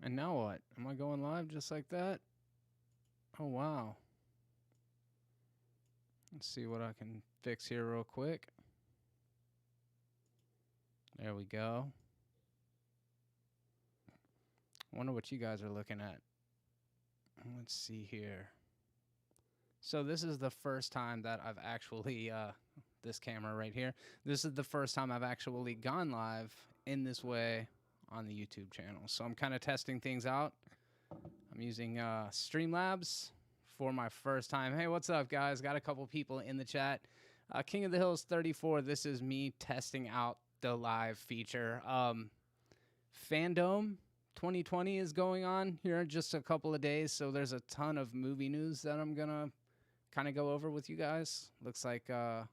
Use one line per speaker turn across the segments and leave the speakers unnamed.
And now what? Am I going live just like that? Oh, wow. Let's see what I can fix here real quick. There we go. I wonder what you guys are looking at. Let's see here. So this is the first time that I've actually, this camera right here, this is the first time I've actually gone live in this way on the YouTube channel. So I'm kind of testing things out. I'm using Streamlabs for my first time. Hey, what's up, guys? Got a couple people in the chat. King of the Hills 34, this is me testing out the live feature. Fandom 2020 is going on here in just a couple of days, so there's a ton of movie news that I'm gonna kind of go over with you guys. Looks like I'm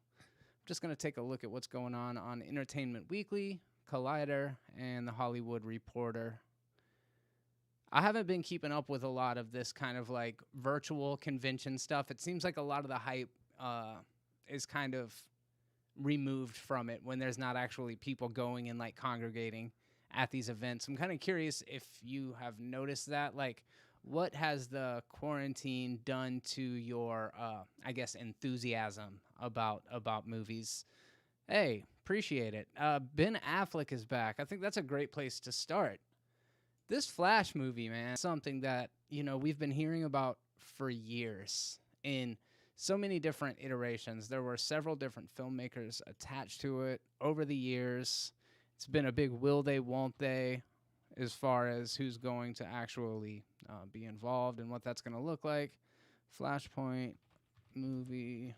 just gonna take a look at what's going on Entertainment Weekly, Collider, and the Hollywood Reporter. I haven't been keeping up with a lot of this kind of like virtual convention stuff. It seems like a lot of the hype is kind of removed from it when there's not actually people going and like congregating at these events. I'm kind of curious if you have noticed that. Like, what has the quarantine done to your, I guess, enthusiasm about movies? Hey, appreciate it. Ben Affleck is back. I think that's a great place to start. This Flash movie, man, something that, you know, we've been hearing about for years in so many different iterations. There were several different filmmakers attached to it over the years. It's been a big will they, won't they, as far as who's going to actually be involved and what that's going to look like. Flashpoint movie.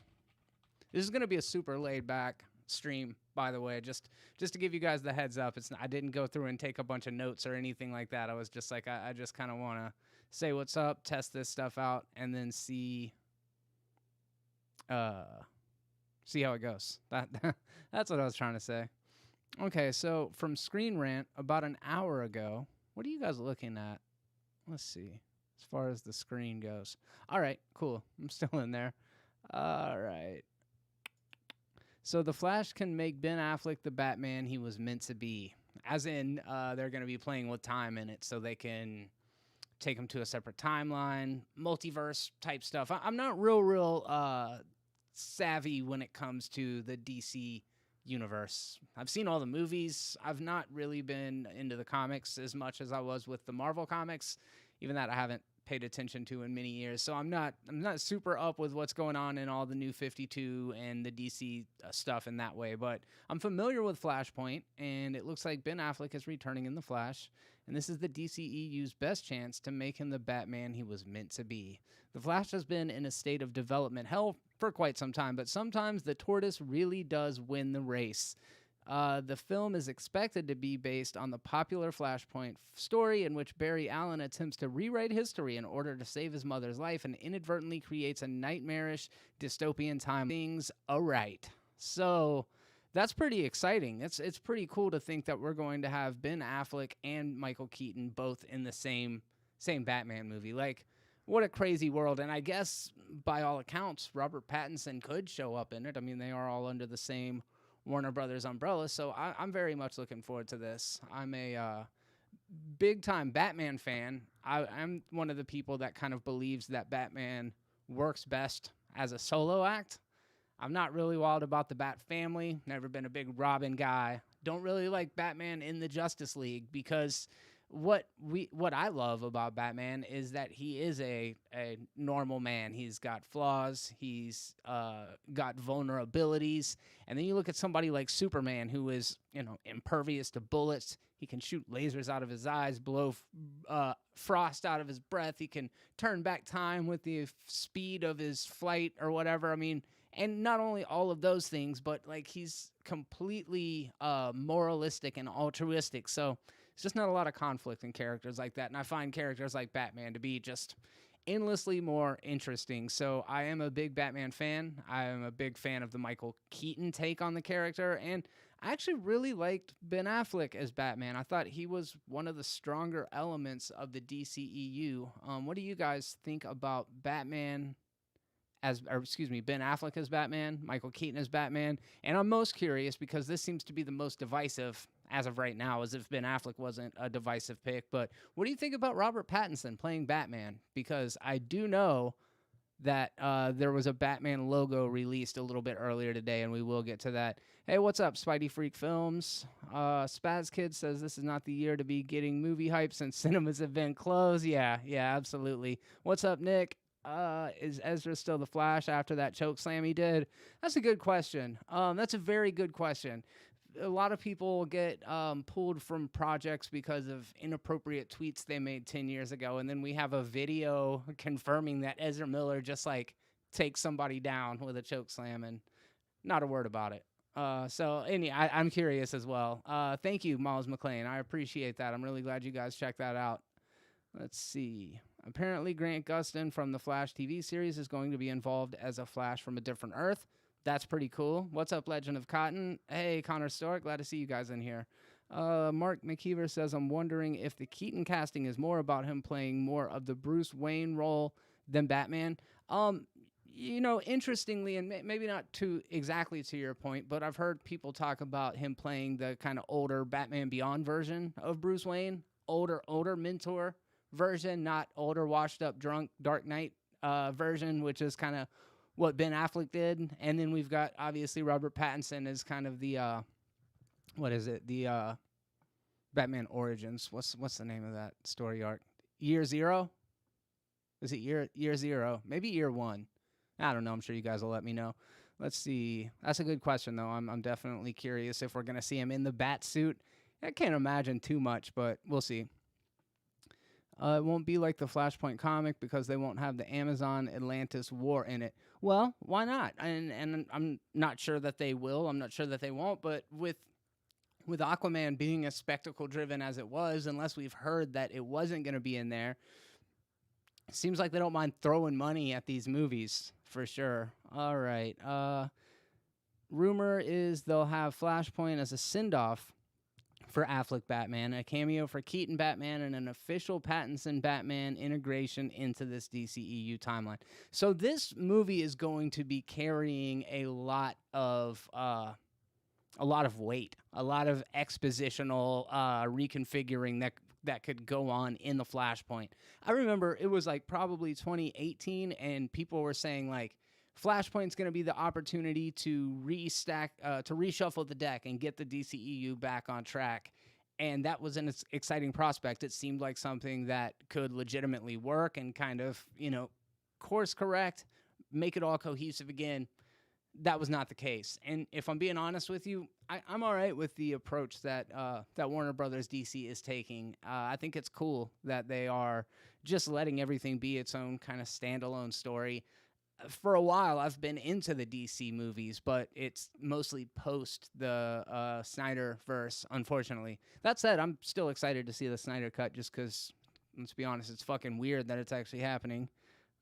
This is going to be a super laid back stream, by the way, just to give you guys the heads up. I didn't go through and take a bunch of notes or anything like that. I was just like, I just kind of want to say what's up, test this stuff out, and then see how it goes. That's what I was trying to say. Okay, so from Screen Rant about an hour ago, what are you guys looking at? Let's see, as far as the screen goes. All right, cool. I'm still in there. All right. So the Flash can make Ben Affleck the Batman he was meant to be. As in, they're going to be playing with time in it so they can take him to a separate timeline, multiverse type stuff. I'm not real savvy when it comes to the DC universe. I've seen all the movies. I've not really been into the comics as much as I was with the Marvel comics, even that I haven't paid attention to in many years. So I'm not super up with what's going on in all the new 52 and the DC stuff in that way, but I'm familiar with Flashpoint, and it looks like Ben Affleck is returning in The Flash, and this is the DCEU's best chance to make him the Batman he was meant to be. The Flash has been in a state of development hell for quite some time, but sometimes the tortoise really does win the race. The film is expected to be based on the popular Flashpoint story in which Barry Allen attempts to rewrite history in order to save his mother's life and inadvertently creates a nightmarish dystopian time. Things right. So that's pretty exciting. It's pretty cool to think that we're going to have Ben Affleck and Michael Keaton both in the same Batman movie. Like, what a crazy world. And I guess by all accounts, Robert Pattinson could show up in it. I mean, they are all under the same Warner Brothers umbrella, so I'm very much looking forward to this. I'm a big-time Batman fan. I'm one of the people that kind of believes that Batman works best as a solo act. I'm not really wild about the Bat family. Never been a big Robin guy. Don't really like Batman in the Justice League because what I love about Batman is that he is a normal man. He's got flaws. He's got vulnerabilities. And then you look at somebody like Superman, who is, you know, impervious to bullets. He can shoot lasers out of his eyes, blow frost out of his breath. He can turn back time with the speed of his flight or whatever. I mean, and not only all of those things, but like he's completely moralistic and altruistic. So it's just not a lot of conflict in characters like that. And I find characters like Batman to be just endlessly more interesting. So I am a big Batman fan. I am a big fan of the Michael Keaton take on the character. And I actually really liked Ben Affleck as Batman. I thought he was one of the stronger elements of the DCEU. What do you guys think about Ben Affleck as Batman, Michael Keaton as Batman? And I'm most curious because this seems to be the most divisive as of right now, as if Ben Affleck wasn't a divisive pick. But what do you think about Robert Pattinson playing Batman? Because I do know that there was a Batman logo released a little bit earlier today, and we will get to that. Hey, what's up, Spidey Freak Films? Spaz Kid says this is not the year to be getting movie hype since cinemas have been closed. Yeah, absolutely. What's up, Nick? Is Ezra still the Flash after that choke slam he did? That's a good question. That's a very good question. A lot of people get pulled from projects because of inappropriate tweets they made 10 years ago, and then we have a video confirming that Ezra Miller just like takes somebody down with a choke slam and not a word about it. I'm curious as well. Thank you, Miles McLean. I appreciate that. I'm really glad you guys checked that out. Let's see. Apparently, Grant Gustin from the Flash TV series is going to be involved as a Flash from a different Earth. That's pretty cool. What's up, Legend of Cotton? Hey, Connor Stork. Glad to see you guys in here. Mark McKeever says, I'm wondering if the Keaton casting is more about him playing more of the Bruce Wayne role than Batman. Interestingly, and maybe not too exactly to your point, but I've heard people talk about him playing the kind of older Batman Beyond version of Bruce Wayne. Older mentor version, not older, washed up, drunk, Dark Knight version, which is kind of what Ben Affleck did. And then we've got, obviously, Robert Pattinson as kind of the, the Batman Origins. What's the name of that story arc? Year Zero? Is it year zero? Maybe year one. I don't know. I'm sure you guys will let me know. Let's see. That's a good question, though. I'm definitely curious if we're going to see him in the bat suit. I can't imagine too much, but we'll see. It won't be like the Flashpoint comic because they won't have the Amazon Atlantis war in it. Well, why not? And I'm not sure that they will. I'm not sure that they won't. But with Aquaman being as spectacle-driven as it was, unless we've heard that it wasn't going to be in there, it seems like they don't mind throwing money at these movies for sure. All right. Rumor is they'll have Flashpoint as a send-off for Affleck Batman, a cameo for Keaton Batman, and an official Pattinson Batman integration into this DCEU timeline. So this movie is going to be carrying a lot of weight, a lot of expositional reconfiguring that could go on in the Flashpoint. I remember it was like probably 2018, and people were saying like, Flashpoint's going to be the opportunity to reshuffle the deck and get the DCEU back on track. And that was an exciting prospect. It seemed like something that could legitimately work and kind of, course correct, make it all cohesive again. That was not the case. And if I'm being honest with you, I'm all right with the approach that Warner Brothers DC is taking. I think it's cool that they are just letting everything be its own kind of standalone story. For a while, I've been into the DC movies, but it's mostly post the Snyderverse, unfortunately. That said, I'm still excited to see the Snyder Cut just because, let's be honest, it's fucking weird that it's actually happening.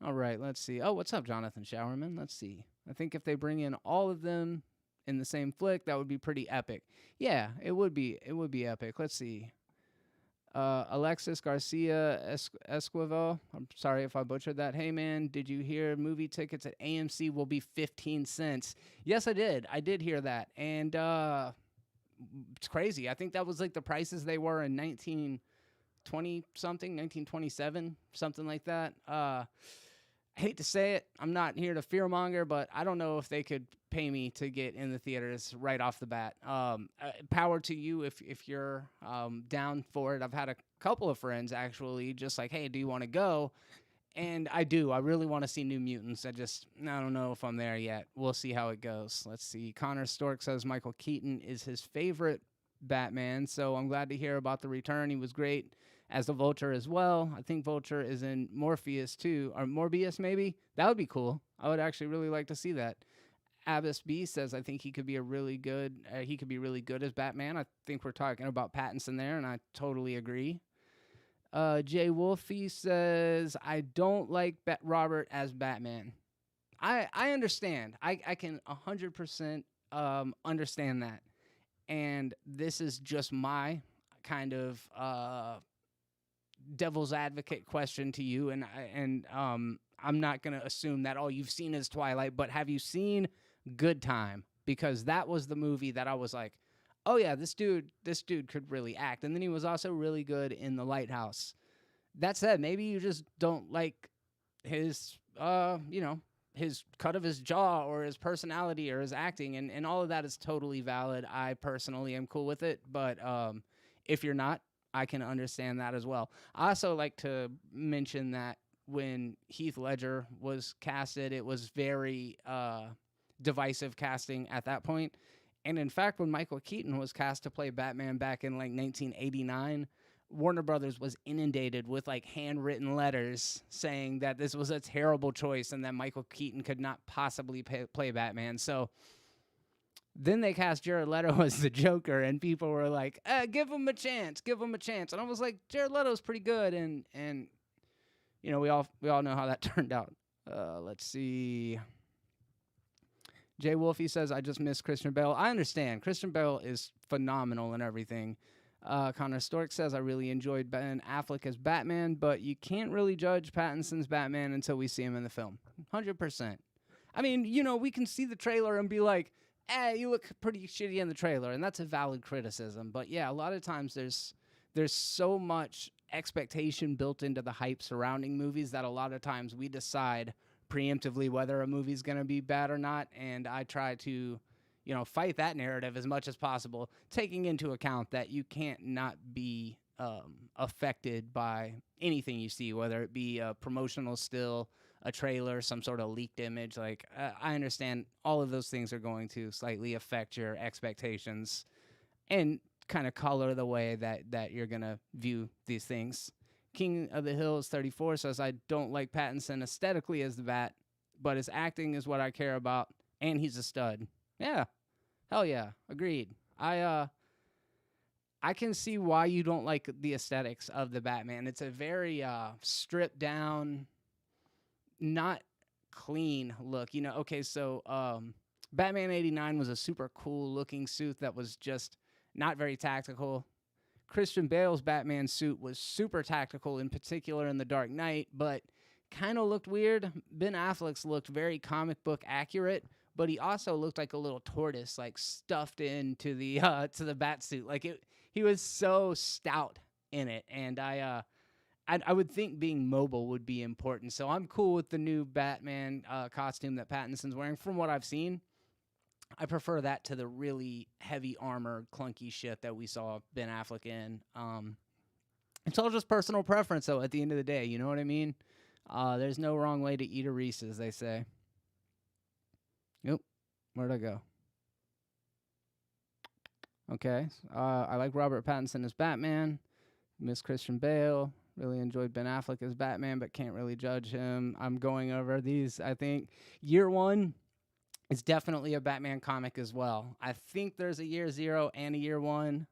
All right, let's see. Oh, what's up, Jonathan Showerman? Let's see. I think if they bring in all of them in the same flick, that would be pretty epic. Yeah, it would be epic. Let's see. Alexis Garcia Esquivel, I'm sorry if I butchered that. Hey, man, did you hear movie tickets at AMC will be 15 cents? Yes, I did. I did hear that. And it's crazy. I think that was like the prices they were in 1920-something, 1927, something like that. I hate to say it. I'm not here to fearmonger, but I don't know if they could pay me to get in the theaters right off the bat. Power to you if you're down for it. I've had a couple of friends actually just like, hey, do you want to go? And I do. I really want to see New Mutants. I don't know if I'm there yet. We'll see how it goes. Let's see. Connor Stork says Michael Keaton is his favorite Batman, so I'm glad to hear about the return. He was great as the Vulture as well. I think Vulture is in Morpheus too, or Morbius maybe. That would be cool. I would actually really like to see that. Abbas B says I think he could be really good as Batman. I think we're talking about Pattinson there, and I totally agree. Jay Wolfie says I don't like Robert as Batman. I understand. I can 100% understand that, and this is just my kind of devil's advocate question to you, and I'm not gonna assume that all you've seen is Twilight, but have you seen Good Time? Because that was the movie that I was like, oh yeah, this dude could really act. And then he was also really good in The Lighthouse. That said, maybe you just don't like his his cut of his jaw or his personality or his acting, and all of that is totally valid. I personally am cool with it, but if you're not, I can understand that as well. I also like to mention that when Heath Ledger was casted, it was very divisive casting at that point. And in fact, when Michael Keaton was cast to play Batman back in like 1989, Warner Brothers was inundated with like handwritten letters saying that this was a terrible choice and that Michael Keaton could not possibly play Batman. So then they cast Jared Leto as the Joker, and people were like, give him a chance, give him a chance. And I was like, Jared Leto's pretty good, and you know, we all know how that turned out. Let's see. Jay Wolfie says, I just miss Christian Bale. I understand. Christian Bale is phenomenal and everything. Connor Stork says, I really enjoyed Ben Affleck as Batman, but you can't really judge Pattinson's Batman until we see him in the film. 100%. I mean, you know, we can see the trailer and be like, you look pretty shitty in the trailer, and that's a valid criticism. But yeah, a lot of times there's so much expectation built into the hype surrounding movies that a lot of times we decide preemptively whether a movie's going to be bad or not, and I try to, you know, fight that narrative as much as possible, taking into account that you can't not be affected by anything you see, whether it be a promotional still, a trailer, some sort of leaked image. Like, I understand all of those things are going to slightly affect your expectations and kind of color the way that you're going to view these things. King of the Hills 34 says, I don't like Pattinson aesthetically as the Bat, but his acting is what I care about, and he's a stud. Yeah. Hell yeah. Agreed. I can see why you don't like the aesthetics of the Batman. It's a very stripped down, not clean look. You know, okay, so Batman 89 was a super cool looking suit that was just not very tactical. Christian Bale's Batman suit was super tactical, in particular in The Dark Knight, but kind of looked weird. Ben Affleck's looked very comic book accurate, but he also looked like a little tortoise, like stuffed into the to the bat suit. Like he was so stout in it, and I would think being mobile would be important. So I'm cool with the new Batman costume that Pattinson's wearing. From what I've seen, I prefer that to the really heavy armor, clunky shit that we saw Ben Affleck in. It's all just personal preference, though, at the end of the day. You know what I mean? There's no wrong way to eat a Reese's, they say. Yep. Where'd I go? Okay. I like Robert Pattinson as Batman. Miss Christian Bale. Really enjoyed Ben Affleck as Batman, but can't really judge him. I'm going over these. I think Year One is definitely a Batman comic as well. I think there's a Year Zero and a Year One.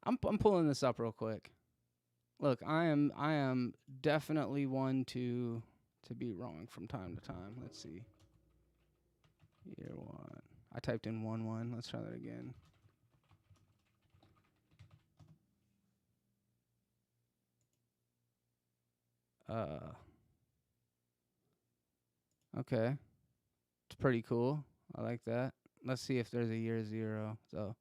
I'm pulling this up real quick. Look, I am definitely one to be wrong from time to time. Let's see. Year One. I typed in 1-1. Let's try that again. Okay. It's pretty cool. I like that. Let's see if there's a Year Zero. So.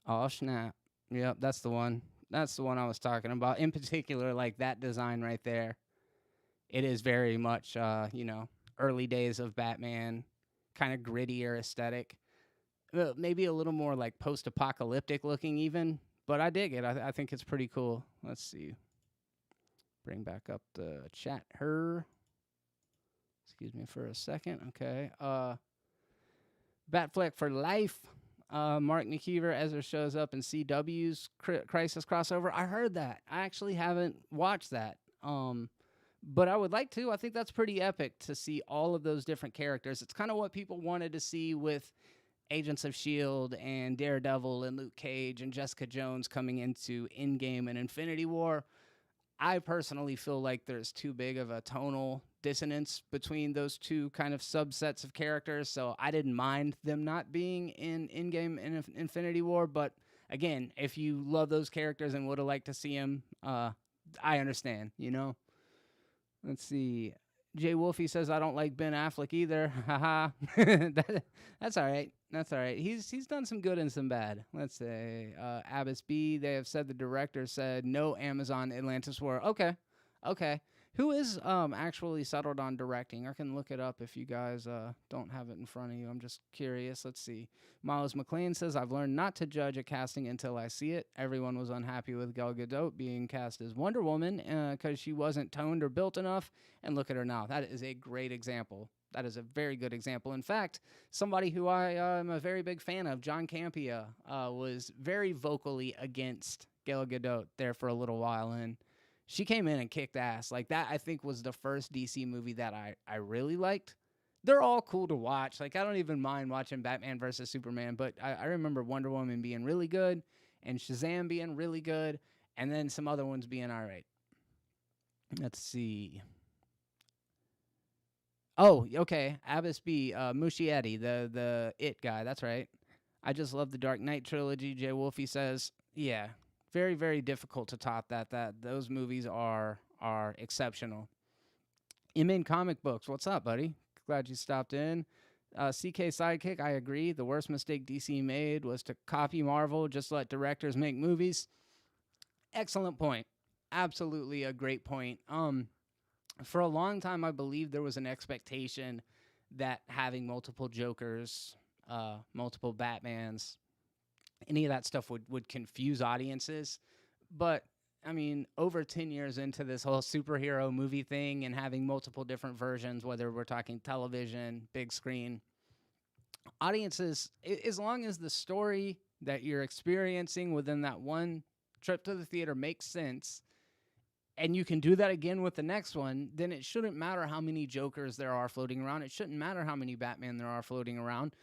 Oh, snap. Yep, that's the one. That's the one I was talking about. In particular, like that design right there. It is very much, early days of Batman, kind of grittier aesthetic. Maybe a little more like post-apocalyptic looking even, but I dig it. I think it's pretty cool. Let's see. Bring back up the chat. Excuse me for a second. Okay. Batfleck for life. Mark Nikiver, Ezra shows up in CW's Crisis crossover. I heard that. I actually haven't watched that. But I would like to. I think that's pretty epic to see all of those different characters. It's kind of what people wanted to see with Agents of S.H.I.E.L.D. and Daredevil and Luke Cage and Jessica Jones coming into Endgame and Infinity War. I personally feel like there's too big of a tonal dissonance between those two kind of subsets of characters, so I didn't mind them not being in Endgame and Infinity War, but again, if you love those characters and would have liked to see them, I understand, you know? Let's see. Jay Wolfie says I don't like Ben Affleck either. Haha. That's all right. That's all right. He's done some good and some bad. Let's say Abbas B. They have said the director said no Amazon Atlantis war. Okay, okay. Who is actually settled on directing? I can look it up if you guys don't have it in front of you. I'm just curious. Let's see. Miles McLean says I've learned not to judge a casting until I see it. Everyone was unhappy with Gal Gadot being cast as Wonder Woman because she wasn't toned or built enough. And look at her now. That is a great example. That is a very good example. In fact, somebody who I am a very big fan of, John Campea, was very vocally against Gal Gadot there for a little while, and she came in and kicked ass. Like, that, I think, was the first DC movie that I really liked. They're all cool to watch. Like, I don't even mind watching Batman versus Superman, but I remember Wonder Woman being really good and Shazam being really good, and then some other ones being all right. Let's see. Oh, okay. Abbas B. Muschietti, the It guy. That's right. I just love the Dark Knight trilogy. Jay Wolfie says, yeah, very, very difficult to top that. Those movies are exceptional. You mean comic books? What's up, buddy? Glad you stopped in. CK Sidekick, I agree. The worst mistake DC made was to copy Marvel. Just let directors make movies. Excellent point. Absolutely a great point. For a long time, I believe there was an expectation that having multiple Jokers, multiple Batmans, any of that stuff would confuse audiences. But, I mean, over 10 years into this whole superhero movie thing and having multiple different versions, whether we're talking television, big screen, audiences, as long as the story that you're experiencing within that one trip to the theater makes sense, and you can do that again with the next one, then it shouldn't matter how many Jokers there are floating around. It shouldn't matter how many Batman there are floating around,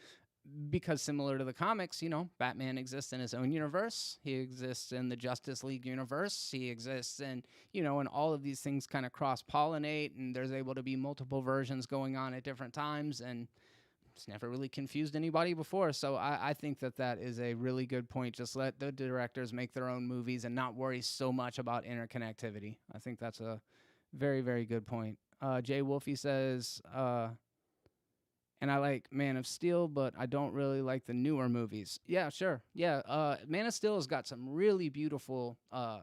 because similar to the comics, Batman exists in his own universe. He exists in the Justice League universe. He exists in, and all of these things kind of cross-pollinate, and there's able to be multiple versions going on at different times, and it's never really confused anybody before. So I think that is a really good point. Just let the directors make their own movies and not worry so much about interconnectivity. I think that's a very, very good point. Jay Wolfie says, and I like Man of Steel, but I don't really like the newer movies. Yeah, sure. Yeah, Man of Steel has got some really beautiful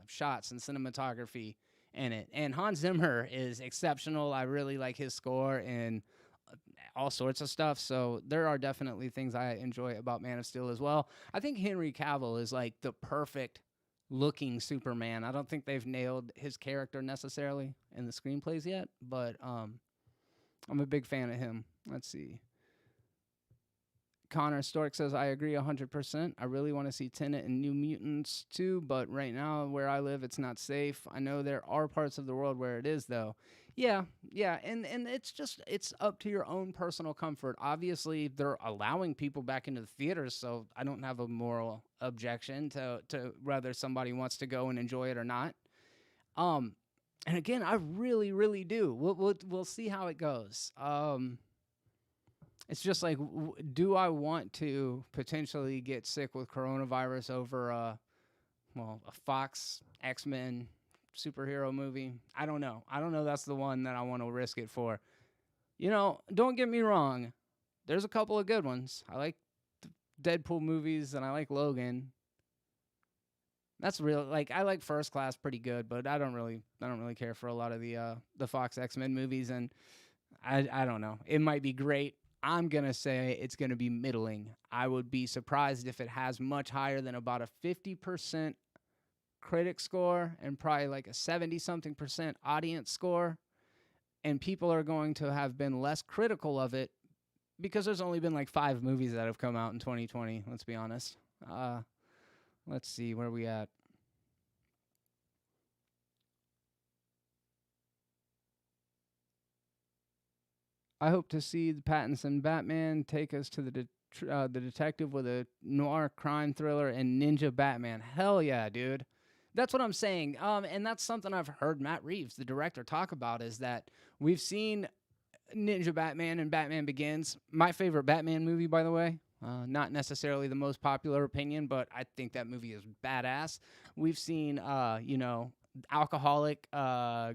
shots and cinematography in it. And Hans Zimmer is exceptional. I really like his score and all sorts of stuff. So there are definitely things I enjoy about Man of Steel as well. I think Henry Cavill is like the perfect looking Superman. I don't think they've nailed his character necessarily in the screenplays yet, but I'm a big fan of him. Let's see. Connor Stork says, I agree 100%. I really want to see Tenet and New Mutants too, but right now where I live, it's not safe. I know there are parts of the world where it is, though. Yeah, and it's up to your own personal comfort. Obviously, they're allowing people back into the theaters, so I don't have a moral objection to whether somebody wants to go and enjoy it or not. And again, I really, really do. We'll see how it goes. It's just like, do I want to potentially get sick with coronavirus over a Fox X-Men superhero movie? I don't know. That's the one that I want to risk it for. Don't get me wrong. There's a couple of good ones. I like the Deadpool movies and I like Logan. That's real. Like, I like First Class pretty good, but I don't really care for a lot of the Fox X-Men movies, and I don't know. It might be great. I'm going to say it's going to be middling. I would be surprised if it has much higher than about a 50% critic score and probably like a 70-something% audience score. And people are going to have been less critical of it because there's only been like 5 movies that have come out in 2020, let's be honest. Let's see, where are we at? I hope to see the Pattinson Batman take us to the detective with a noir crime thriller and ninja Batman. Hell yeah, dude. That's what I'm saying. And that's something I've heard Matt Reeves, the director, talk about, is that we've seen Ninja Batman and Batman Begins. My favorite Batman movie, by the way. Not necessarily the most popular opinion, but I think that movie is badass. We've seen, alcoholic,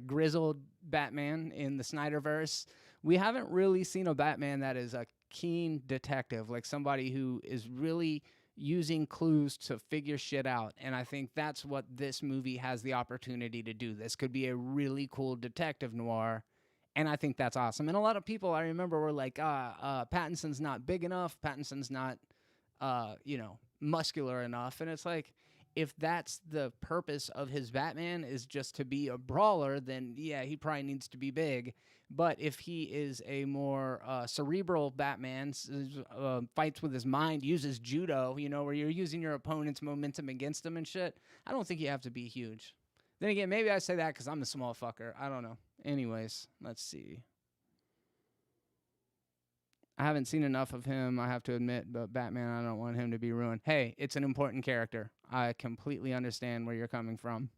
grizzled Batman in the Snyderverse. We haven't really seen a Batman that is a keen detective, like somebody who is really using clues to figure shit out. And I think that's what this movie has the opportunity to do. This could be a really cool detective noir. And I think that's awesome. And a lot of people I remember were like, Pattinson's not big enough. Pattinson's not, muscular enough. And it's like, if that's the purpose of his Batman is just to be a brawler, then yeah, he probably needs to be big. But if he is a more cerebral Batman, fights with his mind, uses judo, where you're using your opponent's momentum against him and shit, I don't think you have to be huge. Then again, maybe I say that because I'm a small fucker. I don't know. Anyways, let's see. I haven't seen enough of him, I have to admit, but Batman, I don't want him to be ruined. Hey, it's an important character. I completely understand where you're coming from.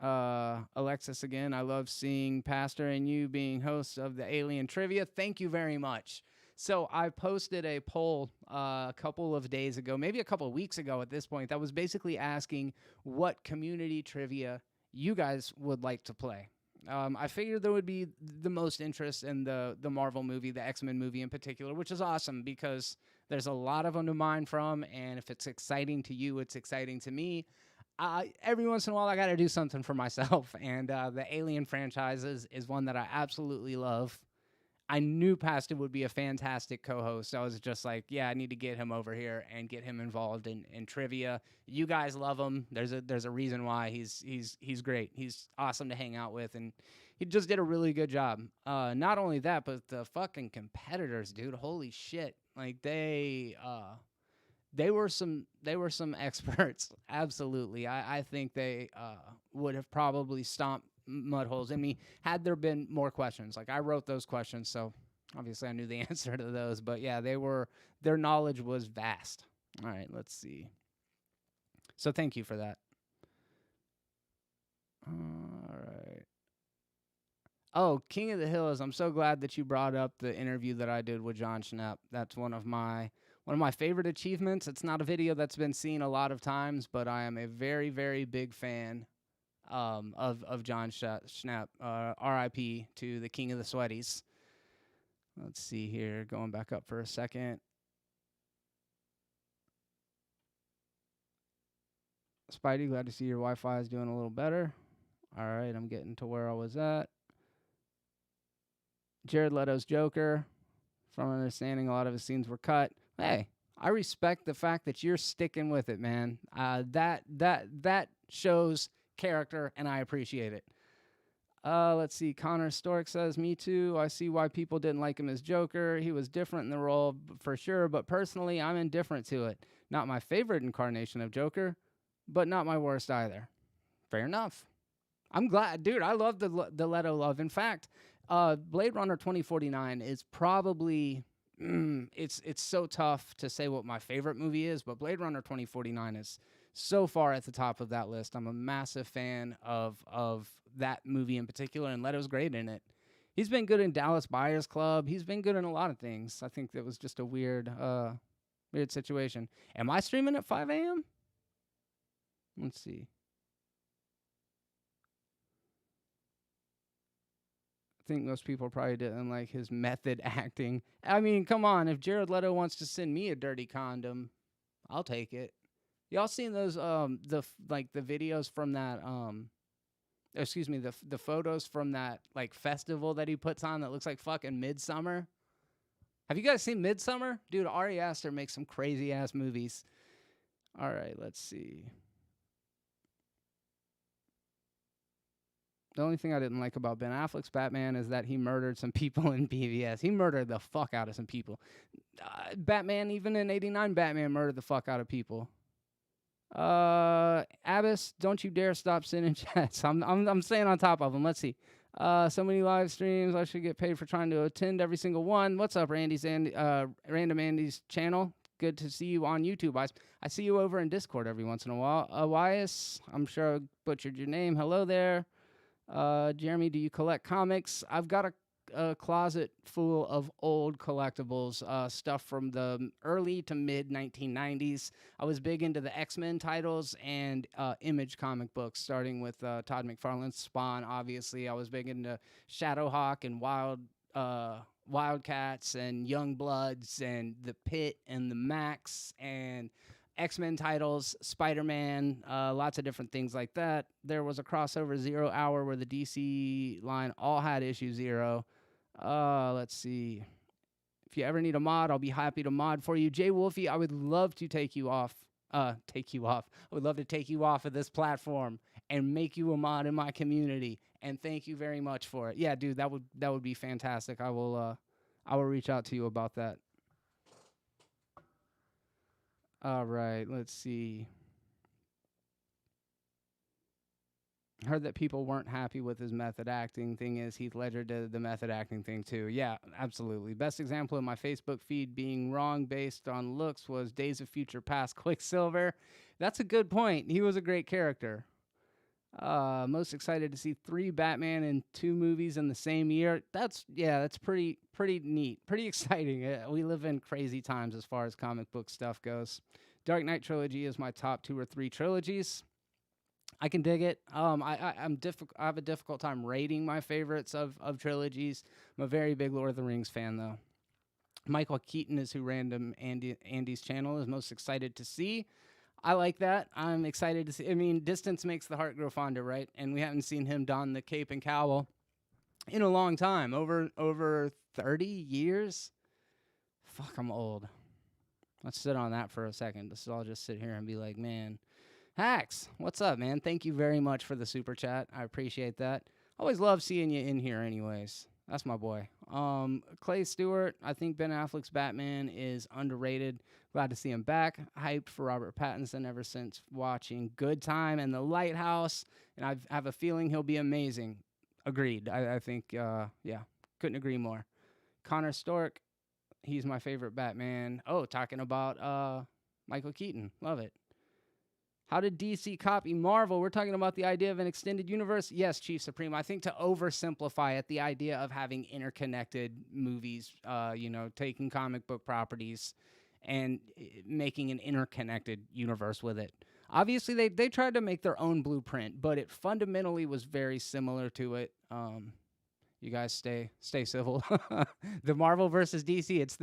Alexis again, I love seeing Pastor and you being hosts of the Alien Trivia. Thank you very much. So I posted a poll a couple of days ago, maybe a couple of weeks ago at this point, that was basically asking what community trivia you guys would like to play. I figured there would be the most interest in the Marvel movie, the X-Men movie in particular, which is awesome because there's a lot of them to mine from, and if it's exciting to you, it's exciting to me. Every once in a while, I got to do something for myself, and the Alien franchise is one that I absolutely love. I knew Pastor would be a fantastic co-host. So I was just like, yeah, I need to get him over here and get him involved in trivia. You guys love him. There's a reason why he's great. He's awesome to hang out with, and he just did a really good job. Not only that, but the fucking competitors, dude. Holy shit! Like they were some experts. Absolutely, I think they would have probably stomped mud holes in me had there been more questions. Like I wrote those questions, so obviously I knew the answer to those. But yeah, their knowledge was vast. All right, let's see. So thank you for that. All right. Oh, King of the Hills. I'm so glad that you brought up the interview that I did with John Schnapp. That's one of my favorite achievements. It's not a video that's been seen a lot of times, but I am a very, very big fan of John Schnapp. R.I.P. to the King of the Sweaties. Let's see here. Going back up for a second. Spidey, glad to see your Wi-Fi is doing a little better. All right, I'm getting to where I was at. Jared Leto's Joker. From understanding, a lot of his scenes were cut. Hey, I respect the fact that you're sticking with it, man. That shows character, and I appreciate it. Let's see. Connor Stork says, me too. I see why people didn't like him as Joker. He was different in the role for sure, but personally, I'm indifferent to it. Not my favorite incarnation of Joker, but not my worst either. Fair enough. I'm glad, dude. I love the Leto love. In fact, Blade Runner 2049 is probably it's so tough to say what my favorite movie is, but Blade Runner 2049 is so far at the top of that list. I'm a massive fan of that movie in particular, and Leto's great in it. He's been good in Dallas Buyers Club. He's been good in a lot of things. I think that was just a weird situation. Am I streaming at 5 a.m.? Let's see. I think most people probably didn't like his method acting. I mean, come on. If Jared Leto wants to send me a dirty condom, I'll take it. Y'all seen those the videos from that the photos from that like festival that he puts on that looks like fucking Midsummer? Have you guys seen Midsummer? Dude, Ari Aster makes some crazy ass movies. All right, let's see. The only thing I didn't like about Ben Affleck's Batman is that he murdered some people in BVS. He murdered the fuck out of some people. Batman, even in '89, Batman murdered the fuck out of people. Abbas, don't you dare stop sending chats. I'm staying on top of them. Let's see. So many live streams. I should get paid for trying to attend every single one. What's up, Random Andy's channel? Good to see you on YouTube. I see you over in Discord every once in a while. Wyas, I'm sure I butchered your name. Hello there. Jeremy, do you collect comics? I've got a a closet full of old collectibles, stuff from the early to mid 1990s. I was big into the X-Men titles and Image comic books, starting with Todd McFarlane's Spawn. Obviously, I was big into Shadowhawk and Wildcats and Young Bloods and the Pit and the Max and X-Men titles, Spider-Man, lots of different things like that. There was a crossover 0 Hour where the DC line all had issue 0. Let's see. If you ever need a mod, I'll be happy to mod for you. Jay Wolfie, I would love to take you off. Take you off. I would love to take you off of this platform and make you a mod in my community. And thank you very much for it. Yeah, dude, that would be fantastic. I will reach out to you about that. All right, let's see. Heard that people weren't happy with his method acting. Thing is, Heath Ledger did the method acting thing too. Yeah, absolutely. Best example of my Facebook feed being wrong based on looks was Days of Future Past Quicksilver. That's a good point. He was a great character. Most excited to see 3 Batman in 2 movies in the same year. That's pretty neat, pretty exciting. We live in crazy times as far as comic book stuff goes. Dark Knight trilogy is my top 2 or 3 trilogies. I can dig it. I have a difficult time rating my favorites of trilogies. I'm a very big Lord of the Rings fan though. Michael Keaton is who random Andy's channel is most excited to see. I like that. I'm excited to see. I mean, distance makes the heart grow fonder, right? And we haven't seen him don the cape and cowl in a long time, over 30 years. Fuck, I'm old. Let's sit on that for a second. I'll just sit here and be like, man, Hacks, what's up, man? Thank you very much for the super chat. I appreciate that. Always love seeing you in here anyways. That's my boy. Clay Stewart, I think Ben Affleck's Batman is underrated. Glad to see him back. Hyped for Robert Pattinson ever since watching Good Time and The Lighthouse, and I have a feeling he'll be amazing. Agreed. I think, yeah, couldn't agree more. Connor Stork, he's my favorite Batman. Oh, talking about Michael Keaton. Love it. How did DC copy Marvel? We're talking about the idea of an extended universe. Yes, Chief Supreme. I think to oversimplify it, the idea of having interconnected movies, taking comic book properties and making an interconnected universe with it. Obviously, they tried to make their own blueprint, but it fundamentally was very similar to it. You guys stay civil. The Marvel versus DC. It's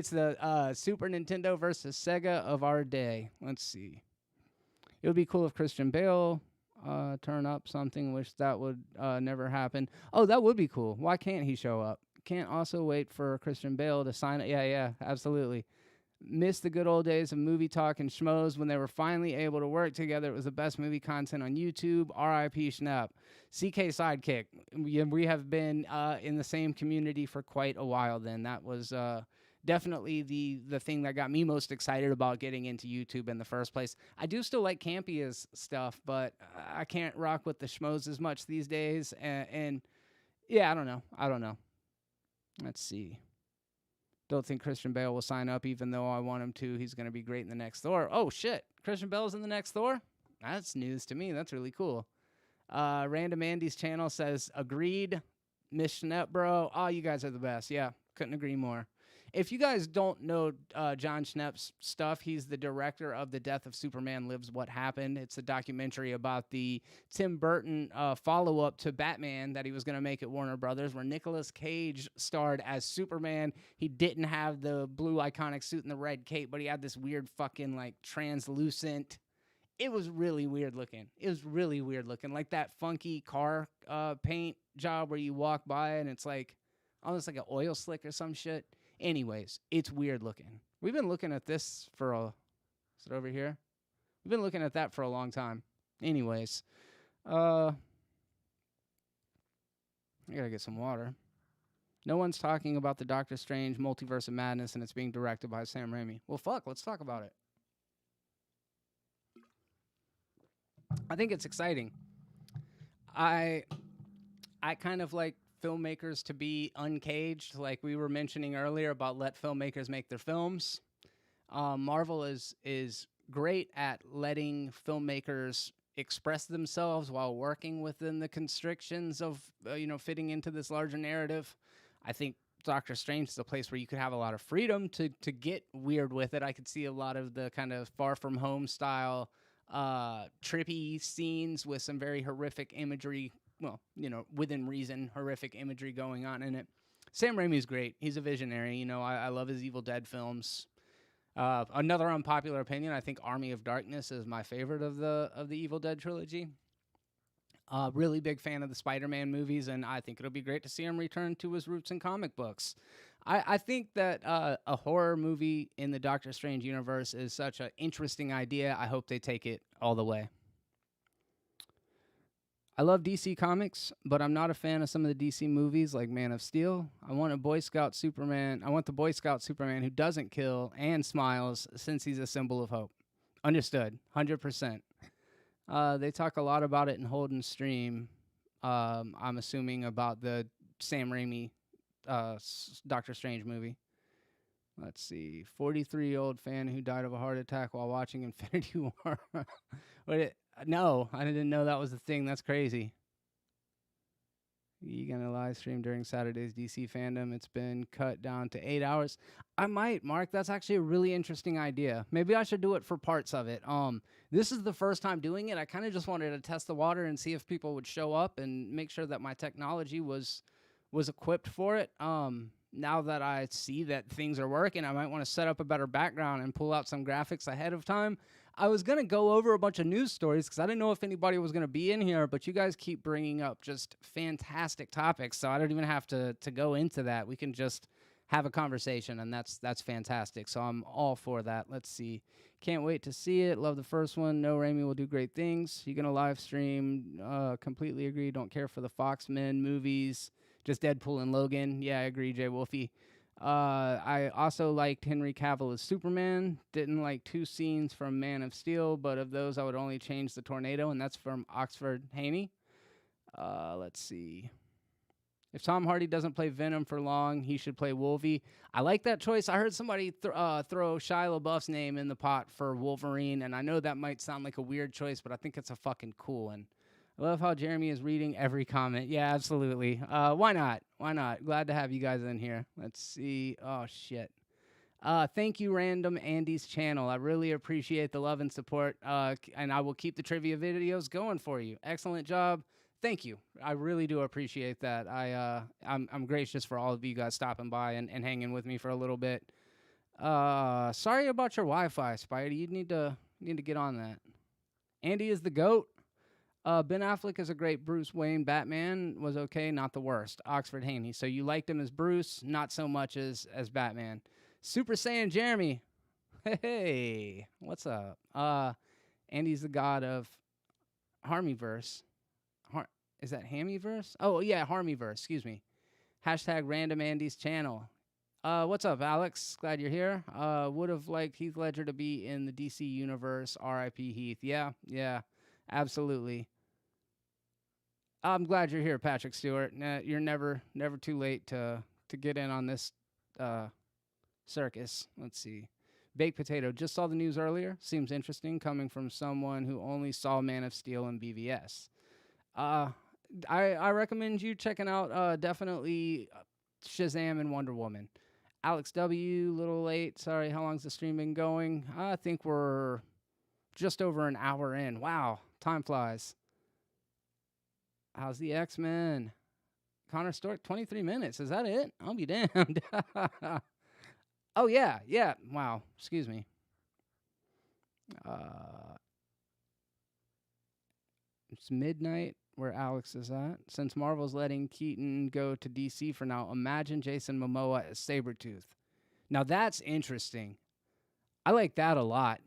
the Super Nintendo versus Sega of our day. Let's see. It would be cool if Christian Bale turn up something. Wish that would never happen. Oh, that would be cool. Why can't he show up? Can't also wait for Christian Bale to sign it. Yeah, absolutely. Miss the good old days of movie talk and schmoes when they were finally able to work together. It was the best movie content on YouTube. R.I.P. Schnapp. CK Sidekick. We have been in the same community for quite a while then. That was definitely the thing that got me most excited about getting into YouTube in the first place. I do still like Campia's stuff, but I can't rock with the schmoes as much these days. And yeah, I don't know. Let's see. Don't think Christian Bale will sign up, even though I want him to. He's going to be great in the next Thor. Oh, shit. Christian Bale's in the next Thor? That's news to me. That's really cool. Random Andy's channel says, agreed. Miss Schnepp, bro. Oh, you guys are the best. Yeah, couldn't agree more. If you guys don't know John Schnepp's stuff, he's the director of The Death of Superman Lives What Happened. It's a documentary about the Tim Burton follow-up to Batman that he was going to make at Warner Brothers, where Nicolas Cage starred as Superman. He didn't have the blue iconic suit and the red cape, but he had this weird fucking, like, translucent... It was really weird looking. Like that funky car paint job where you walk by and it's like almost like an oil slick or some shit. Anyways, it's weird looking. We've been looking at this is it over here? We've been looking at that for a long time. Anyways, I gotta get some water. No one's talking about the Doctor Strange Multiverse of Madness, and it's being directed by Sam Raimi. Well, fuck, let's talk about it. I think it's exciting. I kind of like filmmakers to be uncaged, like we were mentioning earlier about let filmmakers make their films. Marvel is great at letting filmmakers express themselves while working within the constrictions of fitting into this larger narrative. I think Doctor Strange is a place where you could have a lot of freedom to get weird with it. I could see a lot of the kind of Far From Home style trippy scenes with some very horrific imagery. Well, within reason, horrific imagery going on in it. Sam Raimi's great. He's a visionary. I love his Evil Dead films. Another unpopular opinion, I think Army of Darkness is my favorite of the Evil Dead trilogy. Really big fan of the Spider-Man movies, and I think it'll be great to see him return to his roots in comic books. I think that a horror movie in the Doctor Strange universe is such an interesting idea. I hope they take it all the way. I love DC Comics, but I'm not a fan of some of the DC movies like Man of Steel. I want the Boy Scout Superman who doesn't kill and smiles since he's a symbol of hope. Understood, 100%. They talk a lot about it in Holden's stream. I'm assuming about the Sam Raimi Doctor Strange movie. Let's see. 43-year-old fan who died of a heart attack while watching Infinity War. No, I didn't know that was a thing. That's crazy. You gonna live stream during Saturday's DC fandom? It's been cut down to 8 hours. I might, Mark. That's actually a really interesting idea. Maybe I should do it for parts of it. This is the first time doing it. I kind of just wanted to test the water and see if people would show up and make sure that my technology was equipped for it. Now that I see that things are working, I might want to set up a better background and pull out some graphics ahead of time. I was going to go over a bunch of news stories because I didn't know if anybody was going to be in here, but you guys keep bringing up just fantastic topics, so I don't even have to go into that. We can just have a conversation, and that's fantastic, so I'm all for that. Let's see. Can't wait to see it. Love the first one. No, Raimi will do great things. You going to live stream? Completely agree. Don't care for the Fox Men movies. Just Deadpool and Logan. Yeah, I agree, Jay Wolfie. I also liked Henry Cavill as Superman. Didn't like 2 scenes from Man of Steel, but of those I would only change the tornado, and that's from Oxford Haney. Let's see. If Tom Hardy doesn't play Venom for long, he should play Wolvie. I like that choice. I heard somebody throw Shia LaBeouf's name in the pot for Wolverine, and I know that might sound like a weird choice, but I think it's a fucking cool one. I love how Jeremy is reading every comment. Yeah, absolutely. Why not? Why not? Glad to have you guys in here. Let's see. Oh, shit. Thank you, Random Andy's channel. I really appreciate the love and support, and I will keep the trivia videos going for you. Excellent job. Thank you. I really do appreciate that. I'm gracious for all of you guys stopping by and hanging with me for a little bit. Sorry about your Wi-Fi, Spidey. You need to get on that. Andy is the GOAT. Ben Affleck is a great Bruce Wayne. Batman was okay, not the worst. Oxford Haney. So you liked him as Bruce, not so much as Batman. Super Saiyan Jeremy. Hey, what's up? Andy's the god of Harmyverse. Is that Hammyverse? Oh, yeah, Harmyverse. Excuse me. Hashtag Random Andy's channel. What's up, Alex? Glad you're here. Would have liked Heath Ledger to be in the DC universe. R.I.P. Heath. Yeah, absolutely. I'm glad you're here, Patrick Stewart. You're never too late to get in on this circus. Let's see. Baked Potato. Just saw the news earlier. Seems interesting coming from someone who only saw Man of Steel and BVS. I recommend you checking out definitely Shazam and Wonder Woman. Alex W. Little late. Sorry, how long's the stream been going? I think we're just over an hour in. Wow, time flies. How's the X-Men? Connor Stork, 23 minutes. Is that it? I'll be damned. Oh, yeah. Wow. Excuse me. It's midnight where Alex is at. Since Marvel's letting Keaton go to DC for now, imagine Jason Momoa as Sabretooth. Now, that's interesting. I like that a lot.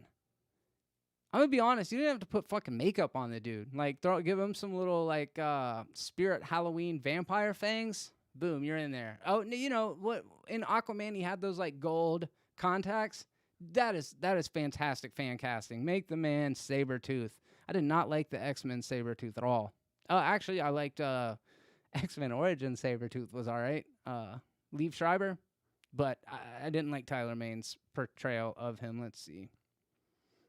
I'm going to be honest, you didn't have to put fucking makeup on the dude. Like, give him some little, like, spirit Halloween vampire fangs. Boom, you're in there. Oh, you know, what? In Aquaman, he had those, like, gold contacts. That is fantastic fan casting. Make the man Sabretooth. I did not like the X-Men Sabretooth at all. Actually, I liked X-Men Origin Sabretooth was all right. Liev Schreiber. But I didn't like Tyler Maine's portrayal of him. Let's see.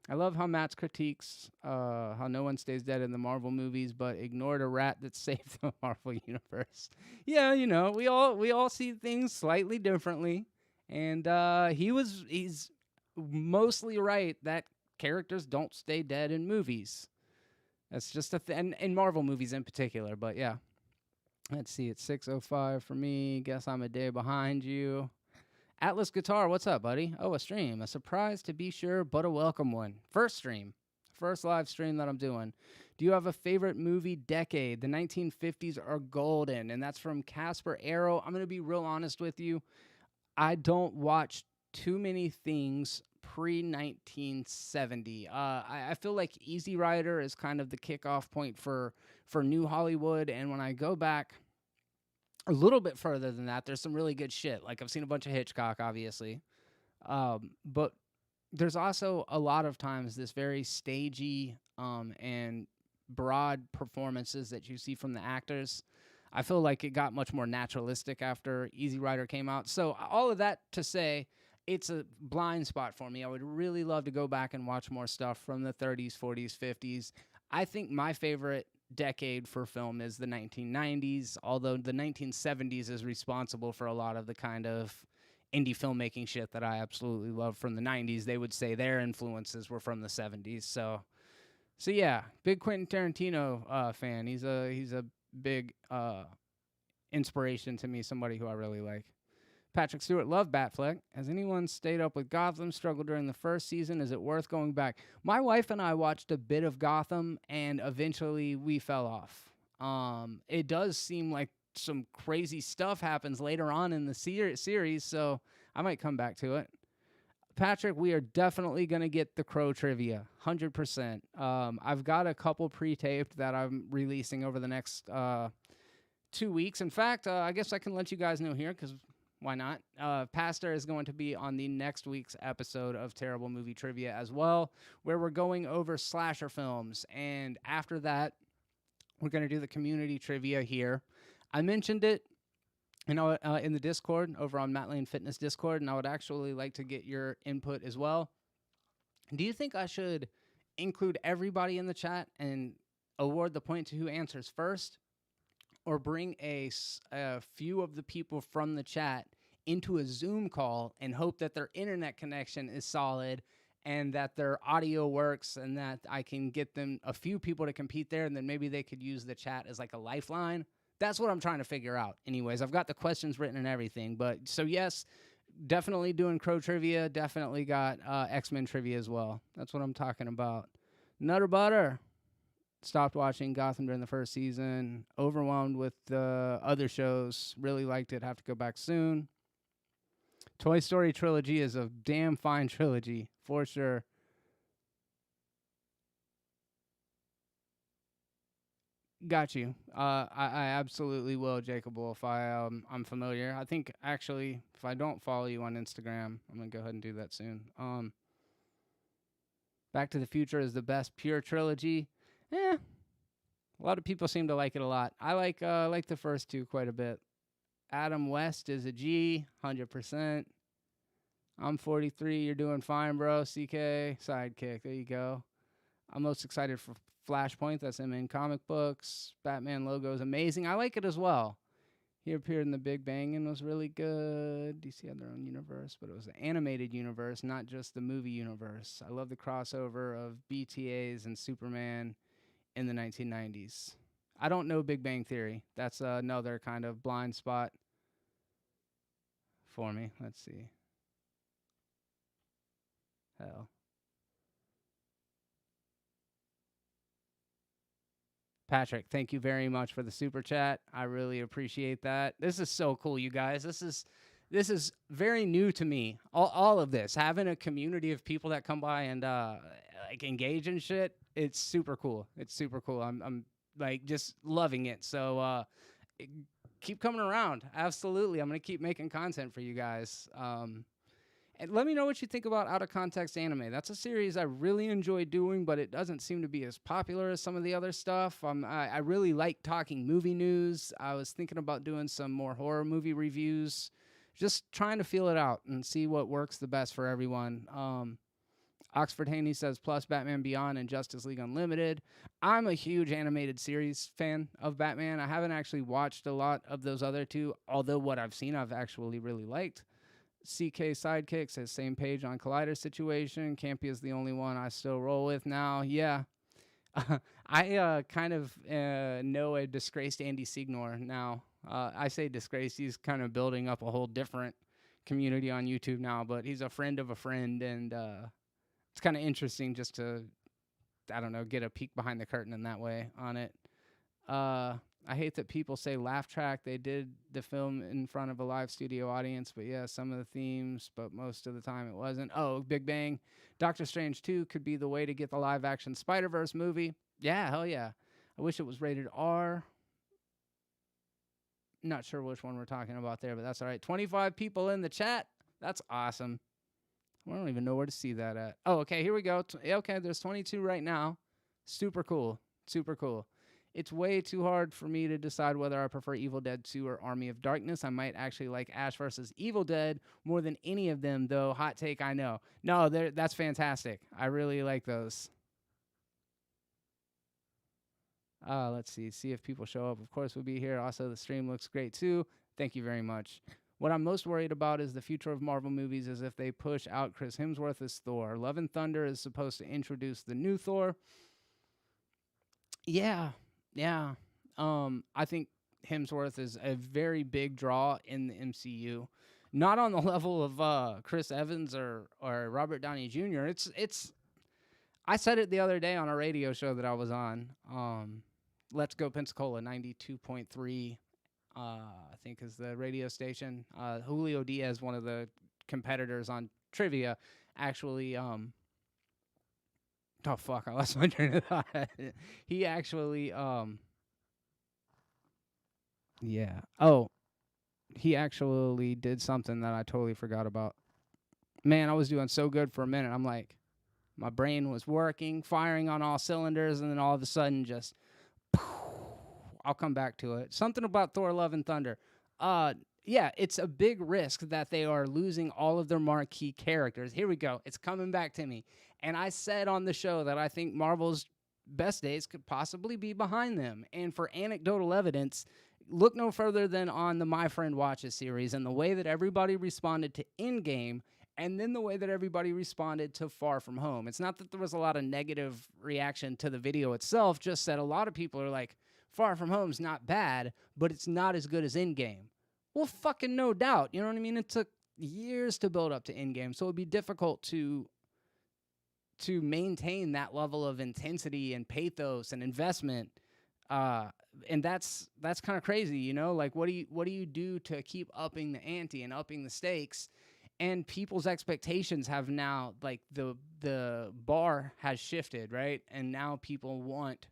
I love how Matt's critiques how no one stays dead in the Marvel movies, but ignored a rat that saved the Marvel universe. Yeah, we all see things slightly differently, and he's mostly right that characters don't stay dead in movies. That's just and in Marvel movies in particular. But yeah, let's see. It's 6:05 for me. Guess I'm a day behind you. Atlas Guitar, what's up, buddy? Oh, a stream. A surprise to be sure, but a welcome one. First stream. First live stream that I'm doing. Do you have a favorite movie decade? The 1950s are golden, and that's from Casper Arrow. I'm going to be real honest with you. I don't watch too many things pre 1970. I feel like Easy Rider is kind of the kickoff point for new Hollywood, and when I go back a little bit further than that, there's some really good shit. Like I've seen a bunch of Hitchcock, obviously, but there's also a lot of times this very stagey and broad performances that you see from the actors. I feel like it got much more naturalistic after Easy Rider came out. So all of that to say, it's a blind spot for me. I would really love to go back and watch more stuff from the 30s, 40s, 50s. I think my favorite decade for film is the 1990s, although the 1970s is responsible for a lot of the kind of indie filmmaking shit that I absolutely love from the 90s. They would say their influences were from the 70s. So yeah, big Quentin Tarantino fan. He's a big inspiration to me, somebody who I really like. Patrick Stewart, love Batfleck. Has anyone stayed up with Gotham, struggled during the first season? Is it worth going back? My wife and I watched a bit of Gotham, and eventually we fell off. It does seem like some crazy stuff happens later on in the series, so I might come back to it. Patrick, we are definitely going to get the Crow trivia, 100%. I've got a couple pre-taped that I'm releasing over the next 2 weeks. In fact, I guess I can let you guys know here because why not? Pastor is going to be on the next week's episode of Terrible Movie Trivia as well, where we're going over slasher films. And after that, we're going to do the community trivia here. I mentioned it in the Discord, over on Matt Lane Fitness Discord, and I would actually like to get your input as well. Do you think I should include everybody in the chat and award the point to who answers first? Or bring a few of the people from the chat into a Zoom call and hope that their internet connection is solid and that their audio works and that I can get them a few people to compete there, and then maybe they could use the chat as like a lifeline. That's what I'm trying to figure out. Anyways, I've got the questions written and everything. But so yes, definitely doing Crow trivia. Definitely got X-Men trivia as well. That's what I'm talking about. Nutter Butter. Stopped watching Gotham during the first season. Overwhelmed with the other shows. Really liked it. Have to go back soon. Toy Story trilogy is a damn fine trilogy, for sure. Got you. I absolutely will, Jacob Wolf. I'm familiar. I think, actually, if I don't follow you on Instagram, I'm going to go ahead and do that soon. Back to the Future is the best pure trilogy. A lot of people seem to like it a lot. I like the first two quite a bit. Adam West is a G, 100%. I'm 43. You're doing fine, bro. CK, sidekick. There you go. I'm most excited for Flashpoint. That's him in comic books. Batman logo is amazing. I like it as well. He appeared in The Big Bang and was really good. DC had their own universe, but it was the animated universe, not just the movie universe. I love the crossover of BTAs and Superman in the 1990s. I don't know Big Bang Theory. That's another kind of blind spot for me. Let's see. Hell. Patrick, thank you very much for the super chat. I really appreciate that. This is so cool, you guys. This is very new to me. All of this, having a community of people that come by and like engage in shit. It's super cool. It's super cool. I'm like just loving it. So keep coming around. Absolutely. I'm gonna keep making content for you guys. And let me know what you think about Out of Context Anime. That's a series I really enjoy doing, but it doesn't seem to be as popular as some of the other stuff. I really like talking movie news. I was thinking about doing some more horror movie reviews, just trying to feel it out and see what works the best for everyone. Oxford Haney says plus Batman Beyond and Justice League Unlimited. I'm a huge animated series fan of Batman. I haven't actually watched a lot of those other two, although what I've seen I've actually really liked. CK Sidekick says same page on Collider situation. Campy is the only one I still roll with now. Yeah. I kind of know a disgraced Andy Signor now. I say disgraced. He's kind of building up a whole different community on YouTube now, but he's a friend of a friend, and it's kind of interesting just to, I don't know, get a peek behind the curtain in that way on it. I hate that people say laugh track. They did the film in front of a live studio audience, but yeah, some of the themes, but most of the time it wasn't. Oh, Big Bang. Doctor Strange 2 could be the way to get the live action Spider-Verse movie. Yeah, hell yeah. I wish it was rated R. Not sure which one we're talking about there, but that's all right. 25 people in the chat. That's awesome. I don't even know where to see that at. Oh, okay, here we go. Okay, there's 22 right now. Super cool. Super cool. It's way too hard for me to decide whether I prefer Evil Dead 2 or Army of Darkness. I might actually like Ash vs. Evil Dead more than any of them, though. Hot take, I know. No, that's fantastic. I really like those. Let's see if people show up. Of course, we'll be here. Also, the stream looks great, too. Thank you very much. What I'm most worried about is the future of Marvel movies as if they push out Chris Hemsworth as Thor. Love and Thunder is supposed to introduce the new Thor. Yeah. I think Hemsworth is a very big draw in the MCU. Not on the level of Chris Evans or Robert Downey Jr. It's I said it the other day on a radio show that I was on. Let's Go Pensacola 92.3 I think is the radio station. Julio Diaz, one of the competitors on trivia, actually oh fuck, I lost my train of thought. He actually yeah. Oh, he actually did something that I totally forgot about. Man, I was doing so good for a minute. I'm like, my brain was working, firing on all cylinders, and then all of a sudden just I'll come back to it. Something about Thor Love and Thunder. Yeah, it's a big risk that they are losing all of their marquee characters. Here we go. It's coming back to me. And I said on the show that I think Marvel's best days could possibly be behind them. And for anecdotal evidence, look no further than on the My Friend Watches series and the way that everybody responded to Endgame and then the way that everybody responded to Far From Home. It's not that there was a lot of negative reaction to the video itself, just that a lot of people are like, Far From Home's not bad, but it's not as good as Endgame. Well, fucking no doubt. You know what I mean? It took years to build up to Endgame, so it'd be difficult to maintain that level of intensity and pathos and investment. And that's kind of crazy, you know? Like, what do you do to keep upping the ante and upping the stakes? And people's expectations have now, like, the bar has shifted, right? And now people want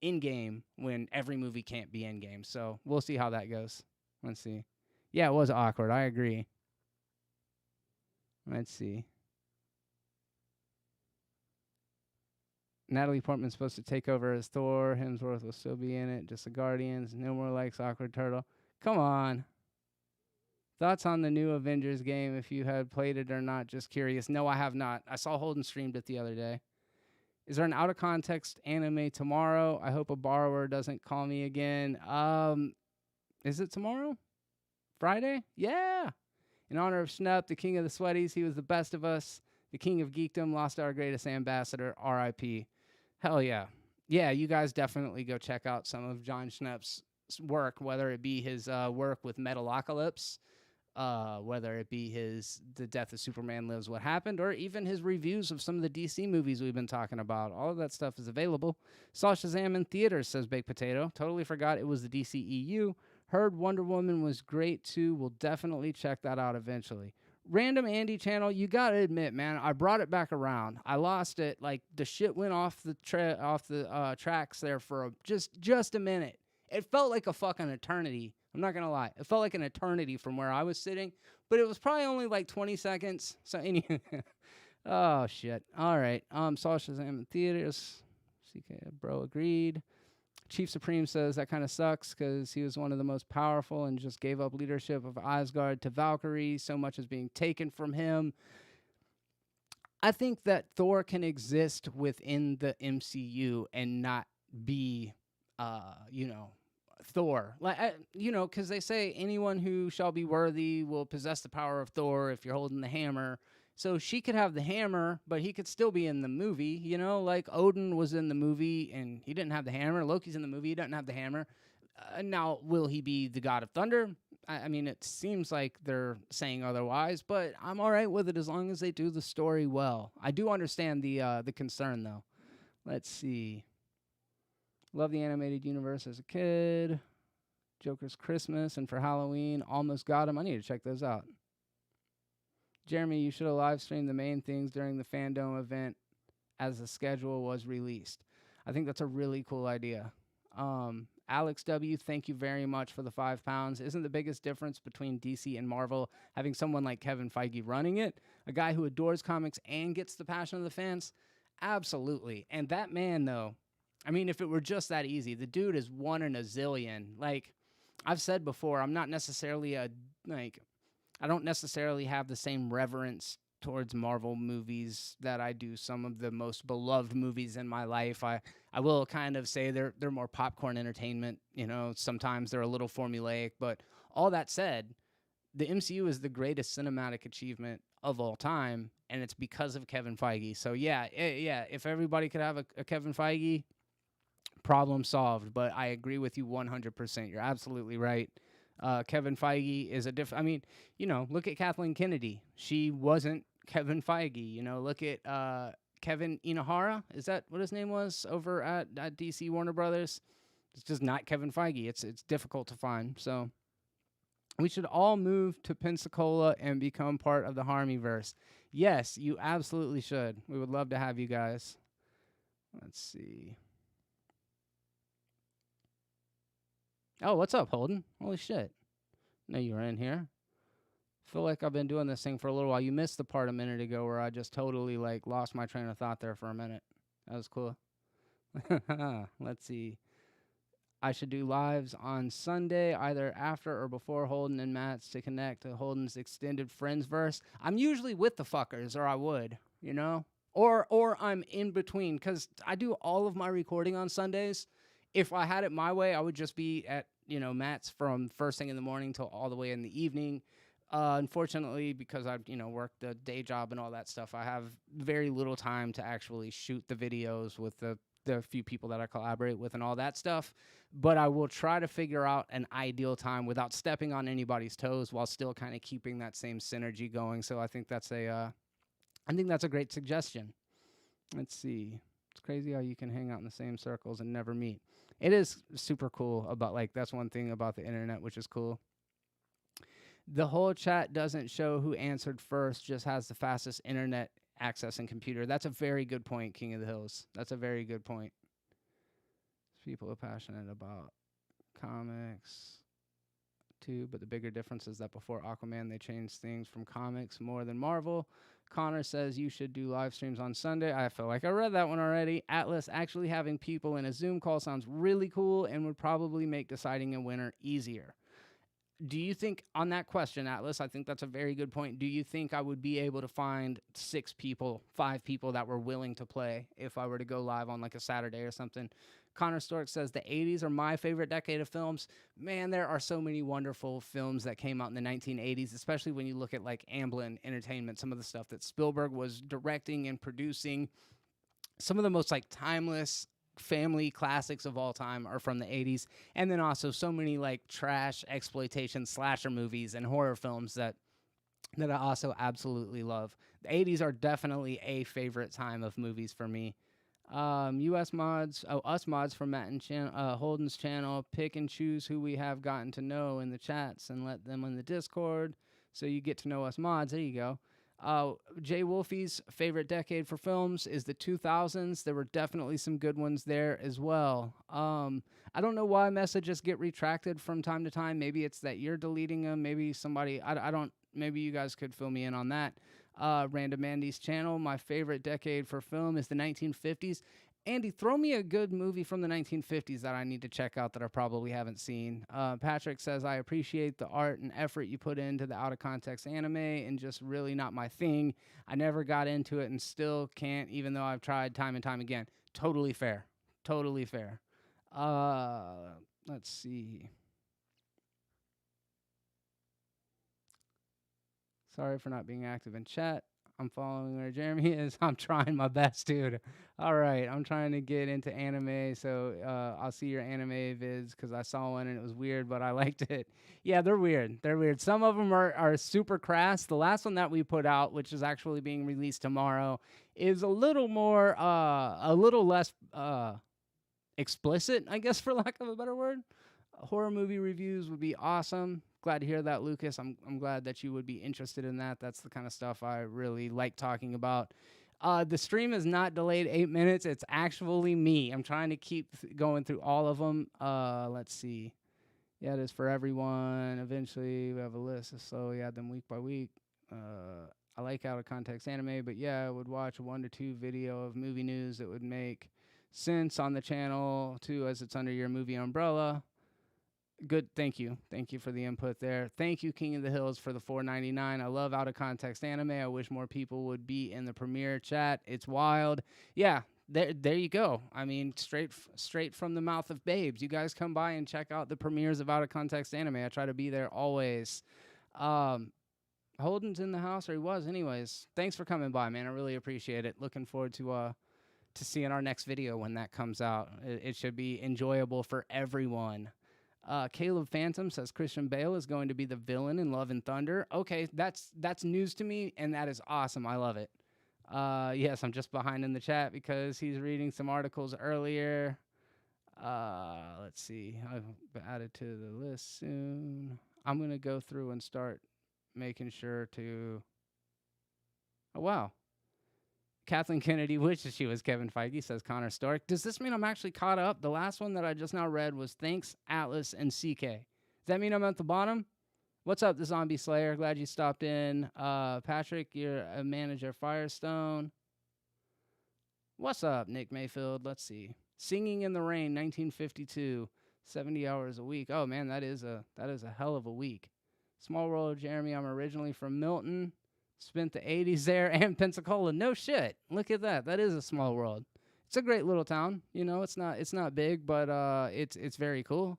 Endgame when every movie can't be Endgame. So we'll see how that goes. Let's see. Yeah, it was awkward. I agree. Let's see. Natalie Portman's supposed to take over as Thor. Hemsworth will still be in it. Just the Guardians. No more likes Awkward Turtle. Come on. Thoughts on the new Avengers game, if you had played it or not? Just curious. No, I have not. I saw Holden streamed it the other day. Is there an out-of-context anime tomorrow? I hope a borrower doesn't call me again. Is it tomorrow? Friday? Yeah. In honor of Schnupp, the king of the sweaties, he was the best of us. The king of geekdom, lost our greatest ambassador, R.I.P. Hell yeah. Yeah, you guys definitely go check out some of John Schnupp's work, whether it be his work with Metalocalypse, whether it be The Death of Superman Lives What Happened, or even his reviews of some of the DC movies we've been talking about. All of that stuff is available. Saw Shazam in theaters, says Baked Potato. Totally forgot it was the DCEU. Heard Wonder Woman was great too. We'll definitely check that out eventually. Random Andy channel, you gotta admit, man, I brought it back around. I lost it. Like, the shit went off the tracks there for just a minute. It felt like a fucking eternity. I'm not gonna lie. It felt like an eternity from where I was sitting, but it was probably only like 20 seconds. So oh shit. All right. Saw Shazam in theaters. CK bro agreed. Chief Supreme says that kind of sucks because he was one of the most powerful and just gave up leadership of Asgard to Valkyrie. So much is being taken from him. I think that Thor can exist within the MCU and not be, you know, Thor. Like, you know, because they say anyone who shall be worthy will possess the power of Thor if you're holding the hammer. So she could have the hammer, but he could still be in the movie. You know, like Odin was in the movie and he didn't have the hammer. Loki's in the movie, he doesn't have the hammer. Now, will he be the god of thunder? I mean, it seems like they're saying otherwise, but I'm all right with it as long as they do the story well. I do understand the concern, though. Let's see. Love the animated universe as a kid. Joker's Christmas and for Halloween. Almost got him. I need to check those out. Jeremy, you should have live streamed the main things during the fandom event as the schedule was released. I think that's a really cool idea. Alex W., thank you very much for the £5. Isn't the biggest difference between DC and Marvel having someone like Kevin Feige running it? A guy who adores comics and gets the passion of the fans? Absolutely. And that man, though, I mean, if it were just that easy, the dude is one in a zillion. Like, I've said before, I'm not necessarily I don't necessarily have the same reverence towards Marvel movies that I do some of the most beloved movies in my life. I will kind of say they're more popcorn entertainment. You know, sometimes they're a little formulaic, but all that said, the MCU is the greatest cinematic achievement of all time, and it's because of Kevin Feige. So yeah, if everybody could have a Kevin Feige, problem solved. But I agree with you 100%. You're absolutely right. Kevin Feige is I mean, you know, look at Kathleen Kennedy. She wasn't Kevin Feige. You know, look at Kevin Inohara. Is that what his name was over at DC Warner Brothers? It's just not Kevin Feige. It's difficult to find. So we should all move to Pensacola and become part of the Harmyverse. Yes, you absolutely should. We would love to have you guys. Let's see. Oh, what's up, Holden? Holy shit. Know you were in here. Feel like I've been doing this thing for a little while. You missed the part a minute ago where I just totally lost my train of thought there for a minute. That was cool. Let's see. I should do lives on Sunday, either after or before Holden and Matt's to connect to Holden's extended friends verse. I'm usually with the fuckers, or I would, you know? Or I'm in between, because I do all of my recording on Sundays. If I had it my way, I would just be at, you know, Matt's from first thing in the morning till all the way in the evening. Unfortunately, because I, you know, work the day job and all that stuff, I have very little time to actually shoot the videos with the few people that I collaborate with and all that stuff. But I will try to figure out an ideal time without stepping on anybody's toes while still kind of keeping that same synergy going. So I think that's a great suggestion. Let's see. It's crazy how you can hang out in the same circles and never meet. It is super cool about, that's one thing about the internet, which is cool. The whole chat doesn't show who answered first, just has the fastest internet access and computer. That's a very good point, King of the Hills. That's a very good point. People are passionate about comics too, but the bigger difference is that before Aquaman, they changed things from comics more than Marvel. Connor says you should do live streams on Sunday. I feel like I read that one already. Atlas, actually having people in a Zoom call sounds really cool and would probably make deciding a winner easier. Do you think, on that question, Atlas, I think that's a very good point. Do you think I would be able to find 5 people that were willing to play if I were to go live on a Saturday or something? Connor Stork says the 80s are my favorite decade of films. Man, there are so many wonderful films that came out in the 1980s, especially when you look at Amblin Entertainment, some of the stuff that Spielberg was directing and producing. Some of the most timeless family classics of all time are from the 80s. And then also so many trash exploitation slasher movies and horror films that I also absolutely love. The 80s are definitely a favorite time of movies for me. Us mods from Matt and Holden's channel, pick and choose who we have gotten to know in the chats and let them in the Discord so you get to know us mods. There you go. Jay Wolfie's favorite decade for films is the 2000s. There were definitely some good ones there as well. I don't know why messages get retracted from time to time. Maybe it's that you're deleting them. Maybe somebody, maybe you guys could fill me in on that. Random Andy's channel, my favorite decade for film is the 1950s. Andy, throw me a good movie from the 1950s that I need to check out that I probably haven't seen. Patrick says, I appreciate the art and effort you put into the out of context anime and just really not my thing. I never got into it and still can't, even though I've tried time and time again. Totally fair. Totally fair. Let's see. Sorry for not being active in chat. I'm following where Jeremy is. I'm trying my best, dude. All right, I'm trying to get into anime, so I'll see your anime vids because I saw one and it was weird, but I liked it. Yeah, they're weird. They're weird. Some of them are super crass. The last one that we put out, which is actually being released tomorrow, is a little more, a little less explicit, I guess, for lack of a better word. Horror movie reviews would be awesome. Glad to hear that, Lucas. I'm glad that you would be interested in that. That's the kind of stuff I really like talking about. The stream is not delayed 8 minutes. It's actually me. I'm trying to keep going through all of them. Let's see. Yeah, it is for everyone. Eventually, we have a list of slowly add them week by week. I like out of context anime, but yeah, I would watch 1 to 2 video of movie news that would make sense on the channel too, as it's under your movie umbrella. Good, thank you for the input there. Thank you, King of the Hills, for the $4.99. I love out of context anime. I wish more people would be in the premiere chat. It's wild. Yeah, there you go. I mean, straight from the mouth of babes. You guys come by and check out the premieres of out of context anime. I try to be there always. Holden's in the house, or he was, anyways. Thanks for coming by, man. I really appreciate it. Looking forward to seeing our next video when that comes out. It should be enjoyable for everyone. Caleb Phantom says Christian Bale is going to be the villain in Love and Thunder. Okay, that's news to me, and that is awesome. I love it. Yes, I'm just behind in the chat because he's reading some articles earlier. Let's see. I've added to the list soon. I'm going to go through and start making sure to... Oh, wow. Kathleen Kennedy wishes she was Kevin Feige, says Connor Stork. Does this mean I'm actually caught up? The last one that I just now read was Thanks, Atlas, and CK. Does that mean I'm at the bottom? What's up, the Zombie Slayer? Glad you stopped in. Patrick, you're a manager Firestone. What's up, Nick Mayfield? Let's see. Singing in the Rain, 1952. 70 hours a week. Oh, man, that is a hell of a week. Small World, Jeremy. I'm originally from Milton. Spent the 80s there and Pensacola. No shit. Look at that. That is a small world. It's a great little town. You know, it's not big, but it's very cool.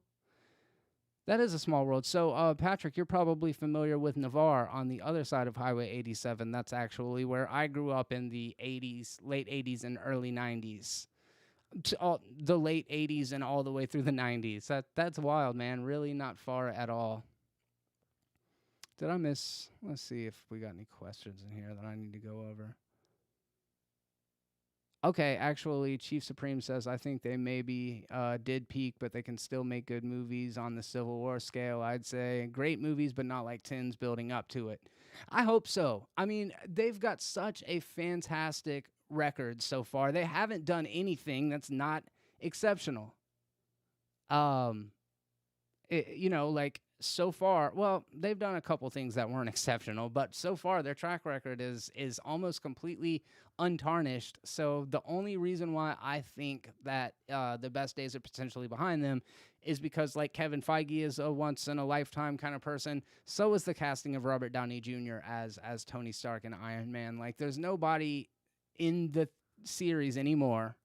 That is a small world. So, Patrick, you're probably familiar with Navarre on the other side of Highway 87. That's actually where I grew up in the 80s, late 80s and early 90s. The late 80s and all the way through the 90s. That's wild, man. Really not far at all. Did I miss? Let's see if we got any questions in here that I need to go over. Okay, actually, Chief Supreme says, I think they maybe did peak, but they can still make good movies on the Civil War scale, I'd say. Great movies, but not like tins building up to it. I hope so. I mean, they've got such a fantastic record so far. They haven't done anything that's not exceptional. Like, so far, well, they've done a couple things that weren't exceptional, but so far their track record is almost completely untarnished. So the only reason why I think that the best days are potentially behind them is because, like, Kevin Feige is a once-in-a-lifetime kind of person. So is the casting of Robert Downey Jr. as Tony Stark and Iron Man. Like, there's nobody in the series anymore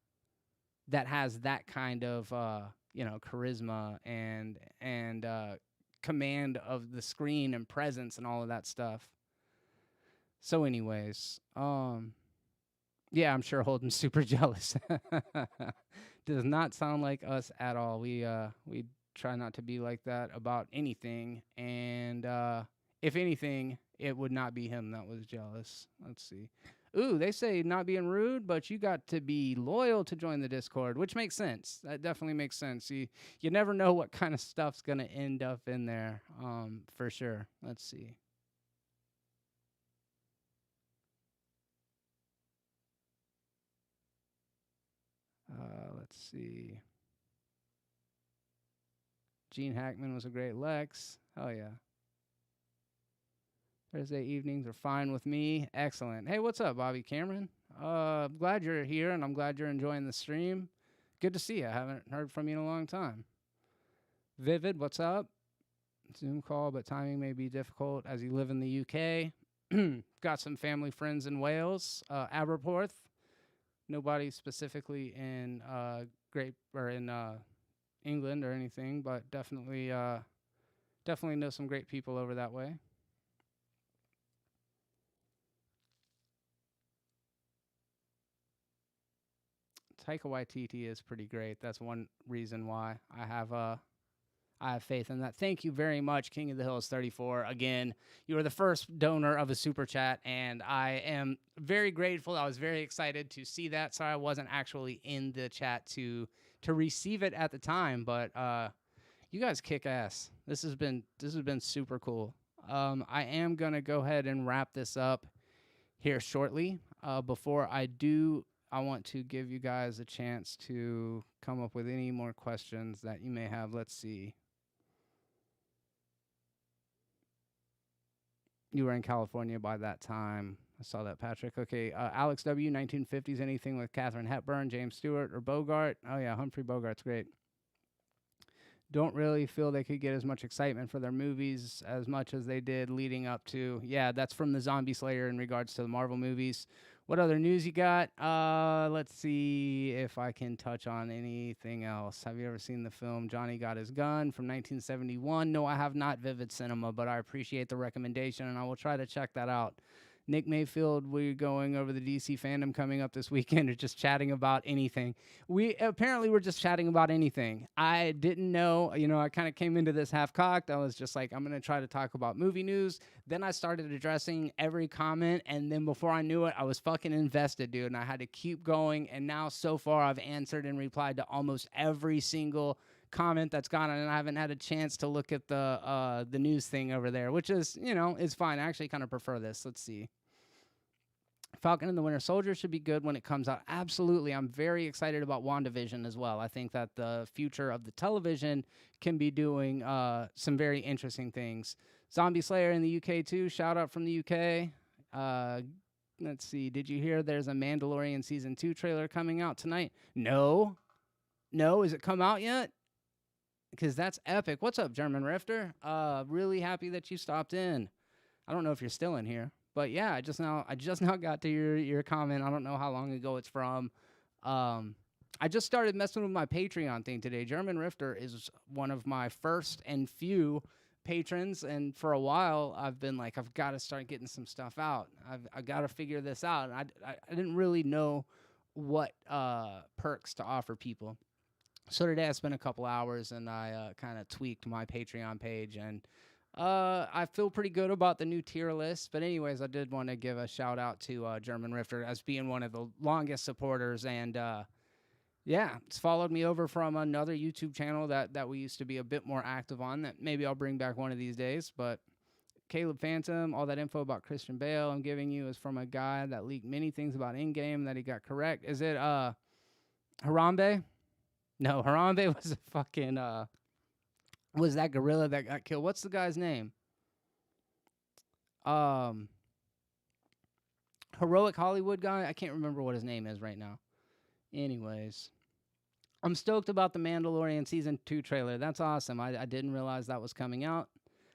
that has that kind of charisma and command of the screen and presence and all of that stuff. So anyways, yeah, I'm sure Holden's super jealous. Does not sound like us at all. We try not to be like that about anything, and if anything, it would not be him that was jealous. Let's see. Ooh, they say not being rude, but you got to be loyal to join the Discord, which makes sense. That definitely makes sense. You never know what kind of stuff's going to end up in there, for sure. Let's see. Let's see. Gene Hackman was a great Lex. Oh, yeah. Thursday evenings are fine with me. Excellent. Hey, what's up, Bobby Cameron? I'm glad you're here, and I'm glad you're enjoying the stream. Good to see you. I haven't heard from you in a long time. Vivid, what's up? Zoom call, but timing may be difficult as you live in the UK. Got some family friends in Wales, Aberporth. Nobody specifically in Great or in England or anything, but definitely know some great people over that way. Taika Waititi is pretty great. That's one reason why I have faith in that. Thank you very much, King of the Hills 34. Again, you were the first donor of a super chat, and I am very grateful. I was very excited to see that. Sorry I wasn't actually in the chat to receive it at the time, but you guys kick ass. This has been super cool. I am gonna go ahead and wrap this up here shortly. Before I do, I want to give you guys a chance to come up with any more questions that you may have. Let's see. You were in California by that time. I saw that, Patrick. Okay, Alex W. 1950s. Anything with Katharine Hepburn, James Stewart, or Bogart? Oh yeah, Humphrey Bogart's great. Don't really feel they could get as much excitement for their movies as much as they did leading up to. Yeah, that's from the Zombie Slayer in regards to the Marvel movies. What other news you got? Let's see if I can touch on anything else. Have you ever seen the film Johnny Got His Gun from 1971? No, I have not, Vivid Cinema, but I appreciate the recommendation, and I will try to check that out. Nick Mayfield, we're going over the DC fandom coming up this weekend or just chatting about anything. We apparently were just chatting about anything. I didn't know, I kind of came into this half cocked. I was just like, I'm going to try to talk about movie news. Then I started addressing every comment. And then before I knew it, I was fucking invested, dude. And I had to keep going. And now so far I've answered and replied to almost every single comment that's gone on, and I haven't had a chance to look at the news thing over there, which is, is fine. I actually kind of prefer this. Let's see. Falcon and the Winter Soldier should be good when it comes out. Absolutely. I'm very excited about WandaVision as well. I think that the future of the television can be doing some very interesting things. Zombie Slayer in the UK too. Shout out from the UK. Let's see. Did you hear there's a Mandalorian Season 2 trailer coming out tonight? No. Has it come out yet? Because that's epic. What's up, German Rifter? Really happy that you stopped in. I don't know if you're still in here, but yeah, I just now got to your comment. I don't know how long ago it's from. I just started messing with my Patreon thing today. German Rifter is one of my first and few patrons, and for a while I've been like, I've got to start getting some stuff out. I've got to figure this out. And I didn't really know what perks to offer people. So today I spent a couple hours and I kind of tweaked my Patreon page, and I feel pretty good about the new tier list. But anyways, I did want to give a shout out to German Rifter as being one of the longest supporters, and yeah, it's followed me over from another YouTube channel that we used to be a bit more active on, that maybe I'll bring back one of these days. But Caleb Phantom, all that info about Christian Bale I'm giving you is from a guy that leaked many things about Endgame that he got correct. Is it Harambe? No, Harambe was a fucking, was that gorilla that got killed. What's the guy's name? Heroic Hollywood guy? I can't remember what his name is right now. Anyways, I'm stoked about the Mandalorian Season 2 trailer. That's awesome. I didn't realize that was coming out.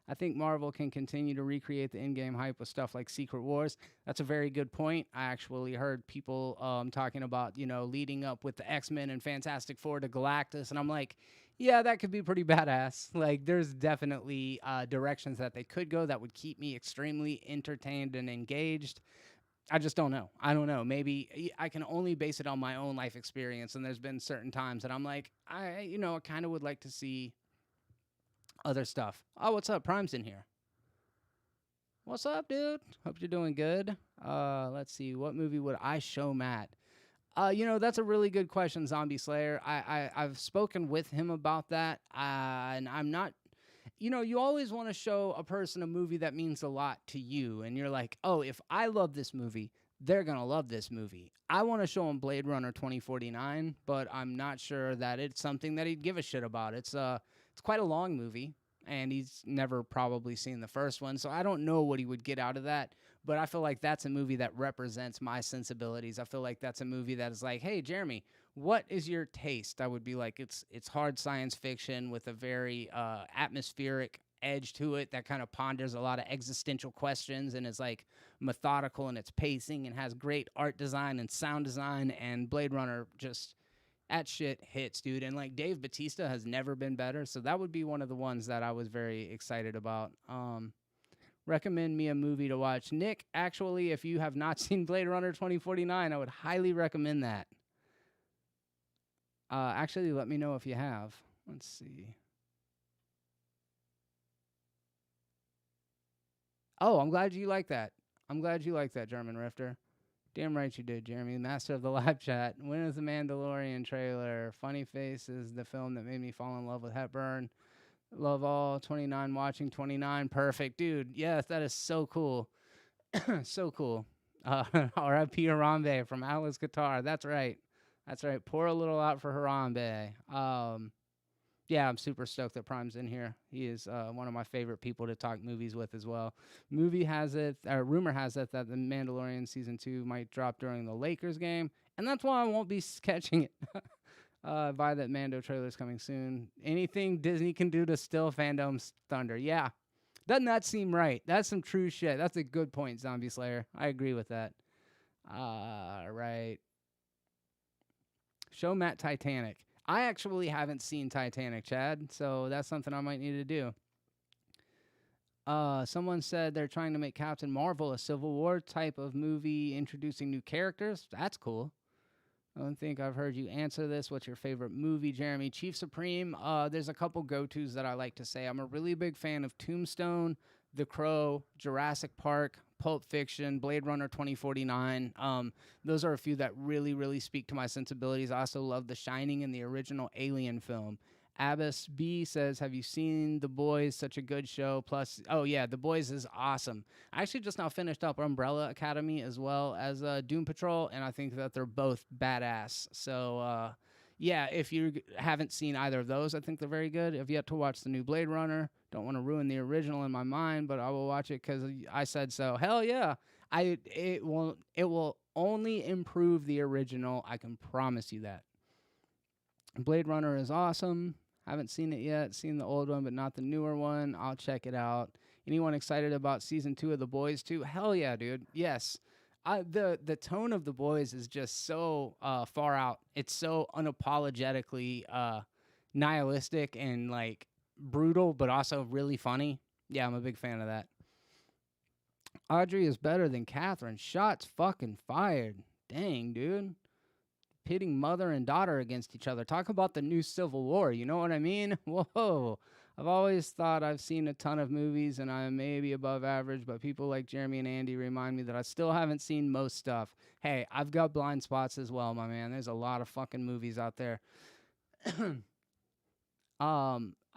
I think Marvel can continue to recreate the in-game hype with stuff like Secret Wars. That's a very good point. I actually heard people talking about, leading up with the X-Men and Fantastic Four to Galactus, and I'm like, yeah, that could be pretty badass. Like, there's definitely directions that they could go that would keep me extremely entertained and engaged. I just don't know. I don't know. Maybe I can only base it on my own life experience, and there's been certain times that I'm like, I kind of would like to see other stuff. Oh, what's up? Prime's in here. What's up, dude? Hope you're doing good. Let's see. What movie would I show Matt? That's a really good question, Zombie Slayer. I've spoken with him about that, and I'm not... you always want to show a person a movie that means a lot to you, and you're like, oh, if I love this movie, they're going to love this movie. I want to show him Blade Runner 2049, but I'm not sure that it's something that he'd give a shit about. It's quite a long movie, and he's never probably seen the first one, so I don't know what he would get out of that. but I feel like that's a movie that represents my sensibilities. I feel like that's a movie that is like, hey, Jeremy, what is your taste? I would be like, it's hard science fiction with a very atmospheric edge to it that kind of ponders a lot of existential questions and is like methodical in its pacing and has great art design and sound design. And Blade Runner just that shit hits, dude. And like Dave Bautista has never been better, so that would be one of the ones that I was very excited about. Recommend me a movie to watch. Nick, actually, if you have not seen Blade Runner 2049, I would highly recommend that. Actually, let me know if you have. Let's see. Oh, I'm glad you like that. I'm glad you like that, German Rifter. Damn right you did, Jeremy. Master of the live chat. When is the Mandalorian trailer? Funny Face is the film that made me fall in love with Hepburn. Love all 29 watching 29. Perfect, dude. Yes, that is so cool. So cool. R.I.P. Harambe from Atlas Guitar. That's right. That's right. Pour a little out for Harambe. Yeah, I'm super stoked that Prime's in here. He is one of my favorite people to talk movies with as well. Rumor has it that the Mandalorian season 2 might drop during the Lakers game, and that's why I won't be catching it. By that Mando trailer's coming soon. Anything Disney can do to still fandom's thunder. Yeah. Doesn't that seem right? That's some true shit. That's a good point, Zombie Slayer. I agree with that. Right. Show Matt Titanic. I actually haven't seen Titanic, Chad, so that's something I might need to do. Someone said they're trying to make Captain Marvel a Civil War type of movie, introducing new characters. That's cool. I don't think I've heard you answer this. What's your favorite movie, Jeremy? Chief Supreme. There's a couple go-tos that I like to say. I'm a really big fan of Tombstone, The Crow, Jurassic Park, Pulp Fiction, Blade Runner 2049. Those are a few that really, really speak to my sensibilities. I also love The Shining and the original Alien film. Abbas B says, have you seen The Boys? Such a good show. Plus, oh yeah, The Boys is awesome. I actually just now finished up Umbrella Academy as well as Doom Patrol, and I think that they're both badass. So, yeah, if you haven't seen either of those, I think they're very good. I've yet to watch the new Blade Runner. Don't want to ruin the original in my mind, but I will watch it because I said so. Hell yeah. It will only improve the original. I can promise you that. Blade Runner is awesome. Haven't seen it yet. Seen the old one, but not the newer one. I'll check it out. Anyone excited about season 2 of The Boys too? Hell yeah, dude. Yes. The tone of The Boys is just so far out. It's so unapologetically nihilistic and like brutal, but also really funny. Yeah, I'm a big fan of that. Audrey is better than Catherine. Shots fucking fired. Dang, dude. Pitting mother and daughter against each other. Talk about the new Civil War. You know what I mean? Whoa. I've always thought I've seen a ton of movies and I may be above average, but people like Jeremy and Andy remind me that I still haven't seen most stuff. Hey, I've got blind spots as well, my man. There's a lot of fucking movies out there.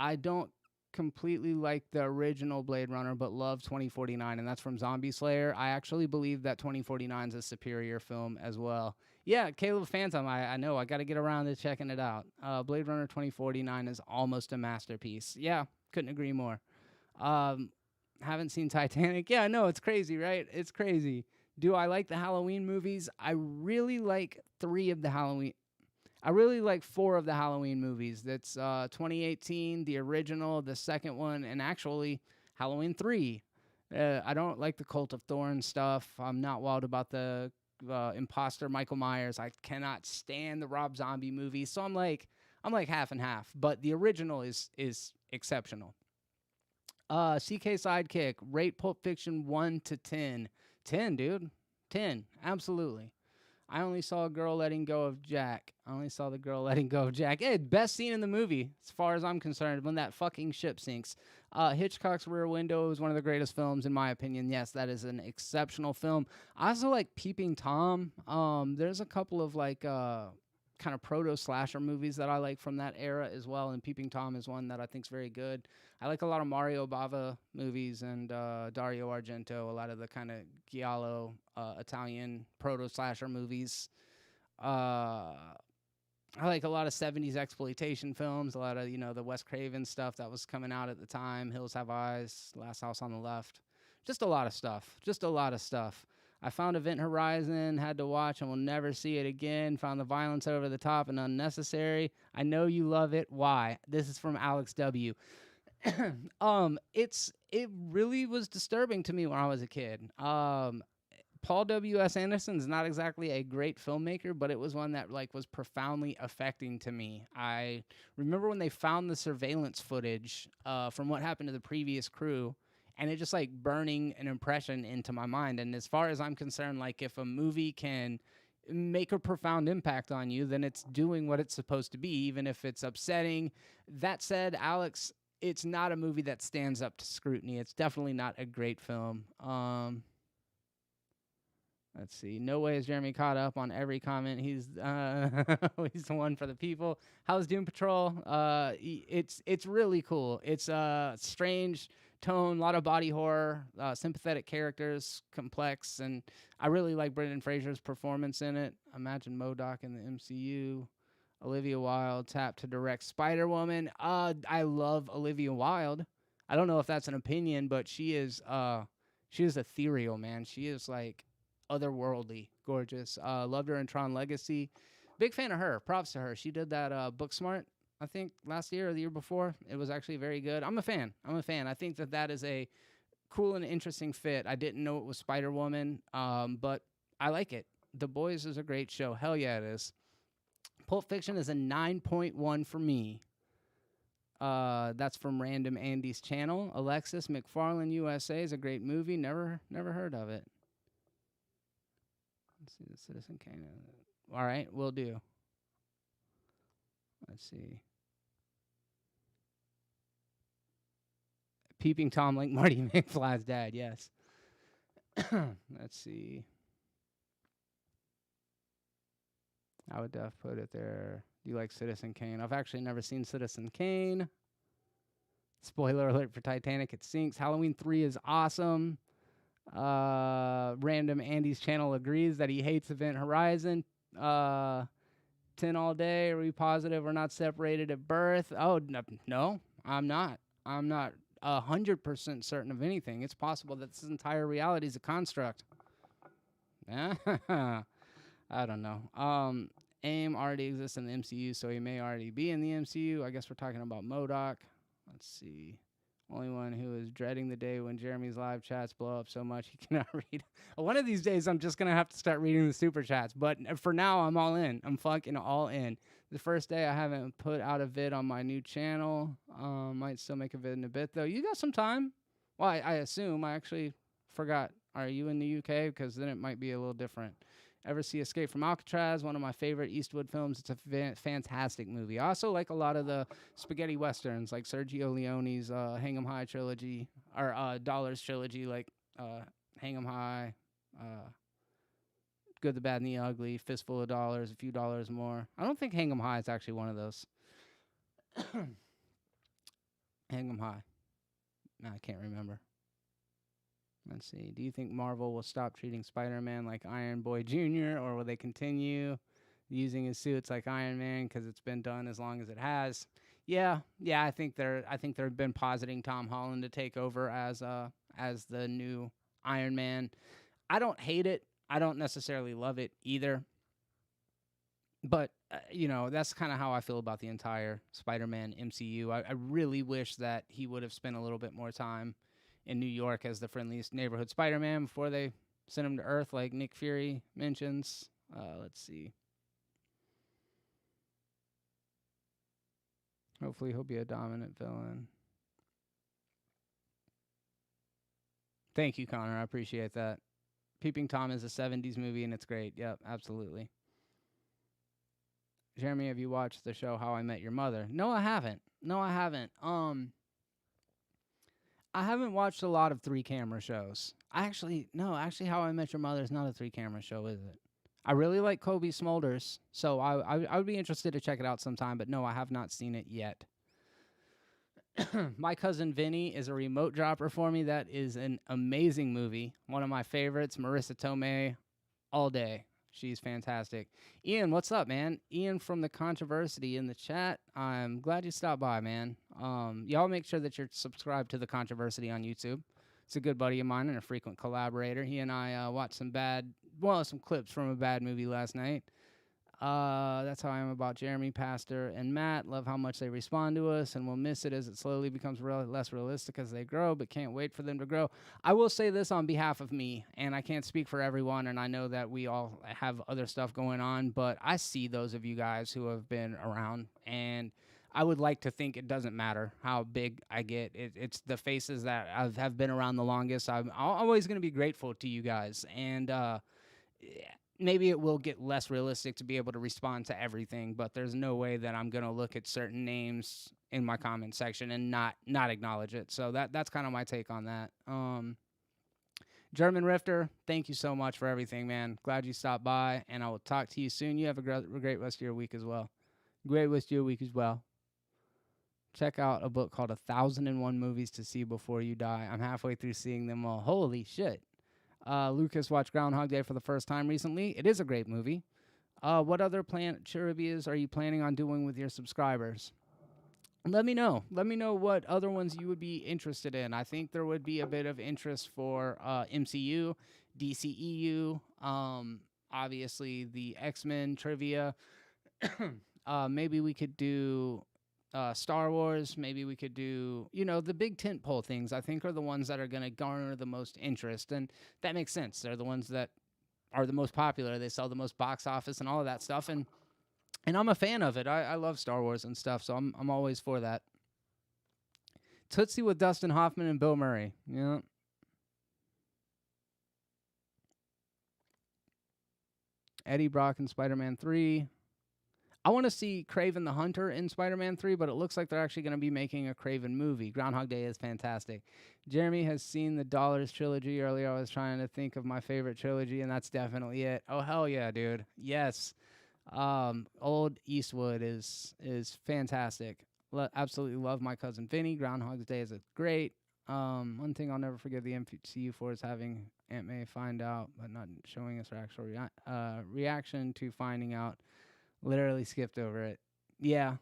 I don't completely like the original Blade Runner, but love 2049, and that's from Zombie Slayer. I actually believe that 2049 is a superior film as well. Yeah, Caleb Phantom, I know. I got to get around to checking it out. Blade Runner 2049 is almost a masterpiece. Yeah, couldn't agree more. Haven't seen Titanic. Yeah, no, it's crazy, right? It's crazy. Do I like the Halloween movies? I really like 3 of the Halloween. I really like 4 of the Halloween movies. That's 2018, the original, the second one, and actually Halloween 3. I don't like the Cult of Thorns stuff. I'm not wild about the imposter Michael Myers. I cannot stand the Rob Zombie movies. So I'm like half and half. But the original is exceptional. CK Sidekick, rate Pulp Fiction 1 to 10. 10, dude. 10. Absolutely. I only saw a girl letting go of Jack. Hey, best scene in the movie, as far as I'm concerned, when that fucking ship sinks. Hitchcock's Rear Window is one of the greatest films, in my opinion. Yes, that is an exceptional film. I also like Peeping Tom. There's a couple of like kind of proto-slasher movies that I like from that era as well, and Peeping Tom is one that I think is very good. I like a lot of Mario Bava movies and Dario Argento, a lot of the kind of giallo Italian proto-slasher movies. I like a lot of 70s exploitation films, a lot of, the Wes Craven stuff that was coming out at the time, Hills Have Eyes, Last House on the Left. Just a lot of stuff. Just a lot of stuff. I found Event Horizon, had to watch and will never see it again. Found the violence over the top and unnecessary. I know you love it. Why? This is from Alex W. It really was disturbing to me when I was a kid. Paul W.S. Anderson is not exactly a great filmmaker, but it was one that like was profoundly affecting to me. I remember when they found the surveillance footage from what happened to the previous crew, and it just like burning an impression into my mind. And as far as I'm concerned, like if a movie can make a profound impact on you, then it's doing what it's supposed to be, even if it's upsetting. That said, Alex, it's not a movie that stands up to scrutiny. It's definitely not a great film. Let's see. No way is Jeremy caught up on every comment. He's he's the one for the people. How's Doom Patrol? It's really cool. It's a strange tone, a lot of body horror, sympathetic characters, complex, and I really like Brendan Fraser's performance in it. Imagine MODOK in the MCU. Olivia Wilde tapped to direct Spider-Woman. I love Olivia Wilde. I don't know if that's an opinion, but she is ethereal, man. She is like otherworldly, gorgeous. Loved her in Tron Legacy. Big fan of her. Props to her. She did that Booksmart, I think, last year or the year before. It was actually very good. I'm a fan. I think that is a cool and interesting fit. I didn't know it was Spider-Woman, but I like it. The Boys is a great show. Hell yeah, it is. Pulp Fiction is a 9.1 for me. That's from Random Andy's channel. Alexis McFarlane USA is a great movie. Never heard of it. Let's see the Citizen Kane. All right, will do. Let's see. Peeping Tom like Marty McFly's dad. Yes. Let's see. I would put it there. Do you like Citizen Kane? I've actually never seen Citizen Kane. Spoiler alert for Titanic, it sinks. Halloween 3 is awesome. Random Andy's channel agrees that he hates Event Horizon. 10 all day. Are we positive we're not separated at birth? Oh, no, I'm not. I'm not 100% certain of anything. It's possible that this entire reality is a construct. I don't know. AIM already exists in the MCU, so he may already be in the MCU. I guess we're talking about MODOK. Let's see. Only one who is dreading the day when Jeremy's live chats blow up so much he cannot read. One of these days, I'm just going to have to start reading the super chats. But for now, I'm all in. I'm fucking all in. The first day, I haven't put out a vid on my new channel. Might still make a vid in a bit, though. You got some time? Well, I assume. I actually forgot. Are you in the UK? Because then it might be a little different. Ever see Escape from Alcatraz? One of my favorite Eastwood films. It's a fantastic movie. I also like a lot of the spaghetti westerns, like Sergio Leone's Hang 'em High trilogy, or Dollars trilogy, like Hang 'em High, Good, the Bad, and the Ugly, Fistful of Dollars, A Few Dollars More. I don't think Hang 'em High is actually one of those. Hang 'em High. No, I can't remember. Let's see. Do you think Marvel will stop treating Spider-Man like Iron Boy Jr., or will they continue using his suits like Iron Man because it's been done as long as it has? Yeah. I think they've been positing Tom Holland to take over as the new Iron Man. I don't hate it. I don't necessarily love it either. But that's kind of how I feel about the entire Spider-Man MCU. I really wish that he would have spent a little bit more time in New York as the friendliest neighborhood Spider-Man before they sent him to Earth, like Nick Fury mentions. Let's see. Hopefully he'll be a dominant villain. Thank you, Connor. I appreciate that. Peeping Tom is a 70s movie, and it's great. Yep, absolutely. Jeremy, have you watched the show How I Met Your Mother? No, I haven't. I haven't watched a lot of 3-camera shows. Actually, How I Met Your Mother is not a 3-camera show, is it? I really like Kobe Smulders, so I would be interested to check it out sometime, but no, I have not seen it yet. My Cousin Vinny is a remote dropper for me. That is an amazing movie. One of my favorites, Marissa Tomei, all day. She's fantastic. Ian, what's up, man? Ian from The Controversy in the chat. I'm glad you stopped by, man. Y'all make sure that you're subscribed to The Controversy on YouTube. It's a good buddy of mine and a frequent collaborator. He and I watched some clips from a bad movie last night. That's how I am about Jeremy, Pastor, and Matt. Love how much they respond to us, and we'll miss it as it slowly becomes less realistic as they grow, but can't wait for them to grow. I will say this on behalf of me, and I can't speak for everyone, and I know that we all have other stuff going on, but I see those of you guys who have been around, and I would like to think it doesn't matter how big I get. It's the faces that have been around the longest. I'm always going to be grateful to you guys, and maybe it will get less realistic to be able to respond to everything, but there's no way that I'm going to look at certain names in my comment section and not acknowledge it. So that's kind of my take on that. German Rifter, thank you so much for everything, man. Glad you stopped by, and I will talk to you soon. You have a great rest of your week as well. Great rest of your week as well. Check out a book called 1001 Movies to See Before You Die. I'm halfway through seeing them all. Holy shit. Lucas watched Groundhog Day for the first time recently. It is a great movie. What other trivias are you planning on doing with your subscribers? Let me know. Let me know what other ones you would be interested in. I think there would be a bit of interest for MCU, DCEU, obviously the X-Men trivia. Maybe we could do Star Wars. Maybe we could do, the big tentpole things, I think, are the ones that are going to garner the most interest. And that makes sense. They're the ones that are the most popular. They sell the most box office and all of that stuff. And I'm a fan of it. I love Star Wars and stuff, so I'm always for that. Tootsie with Dustin Hoffman and Bill Murray. Yeah. Eddie Brock in Spider-Man 3. I want to see Kraven the Hunter in Spider-Man 3, but it looks like they're actually going to be making a Kraven movie. Groundhog Day is fantastic. Jeremy has seen the Dollars trilogy. Earlier, I was trying to think of my favorite trilogy, and that's definitely it. Oh, hell yeah, dude. Yes. Old Eastwood is fantastic. Absolutely love My Cousin Vinny. Groundhog Day is great. One thing I'll never forgive the MCU for is having Aunt May find out, but not showing us her actual reaction to finding out. Literally skipped over it. Yeah.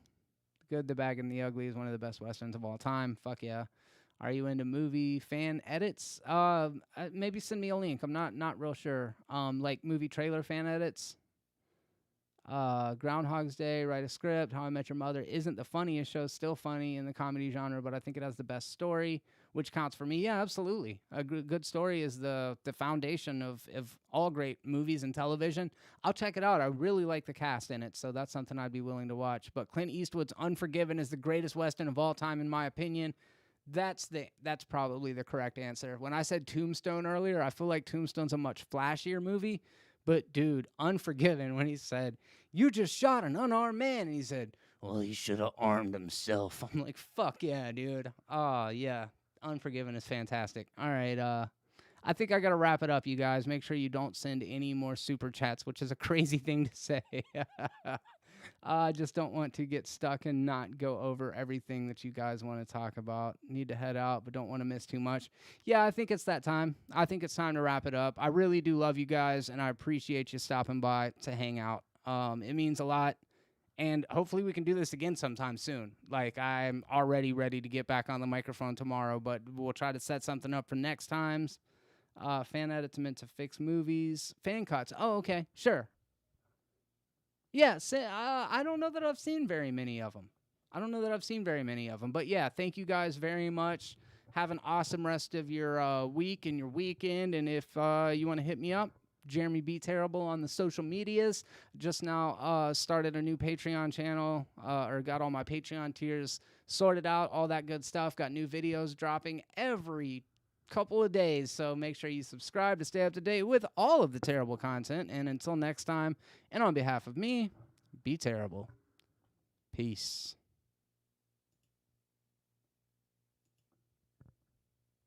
Good, the Bad, and the Ugly is one of the best Westerns of all time. Fuck yeah. Are you into movie fan edits? Maybe send me a link. I'm not real sure. Like movie trailer fan edits. Groundhog's Day, write a script. How I Met Your Mother isn't the funniest show, still funny in the comedy genre, but I think it has the best story, which counts for me. Yeah, absolutely. A good story is the foundation of all great movies and television. I'll check it out. I really like the cast in it, so that's something I'd be willing to watch. But Clint Eastwood's Unforgiven is the greatest Western of all time, in my opinion. That's probably the correct answer. When I said Tombstone earlier, I feel like Tombstone's a much flashier movie. But, dude, Unforgiven, when he said, you just shot an unarmed man, and he said, well, he should have armed himself. I'm like, fuck yeah, dude. Oh, yeah. Unforgiven is fantastic. All right, I think I got to wrap it up, you guys. Make sure you don't send any more super chats, which is a crazy thing to say. I just don't want to get stuck and not go over everything that you guys want to talk about. Need to head out, but don't want to miss too much. Yeah, I think it's that time. I think it's time to wrap it up. I really do love you guys, and I appreciate you stopping by to hang out. It means a lot, and hopefully we can do this again sometime soon. Like, I'm already ready to get back on the microphone tomorrow, but we'll try to set something up for next times. Fan edits meant to fix movies. Fan cuts. Oh, okay. Sure. Yeah, I don't know that I've seen very many of them. But yeah, thank you guys very much. Have an awesome rest of your week and your weekend. And if you want to hit me up, Jeremy Be Terrible on the social medias. Just now started a new Patreon channel, or got all my Patreon tiers sorted out, all that good stuff. Got new videos dropping every couple of days, so make sure you subscribe to stay up to date with all of the terrible content. And until next time, and on behalf of me, be terrible. Peace.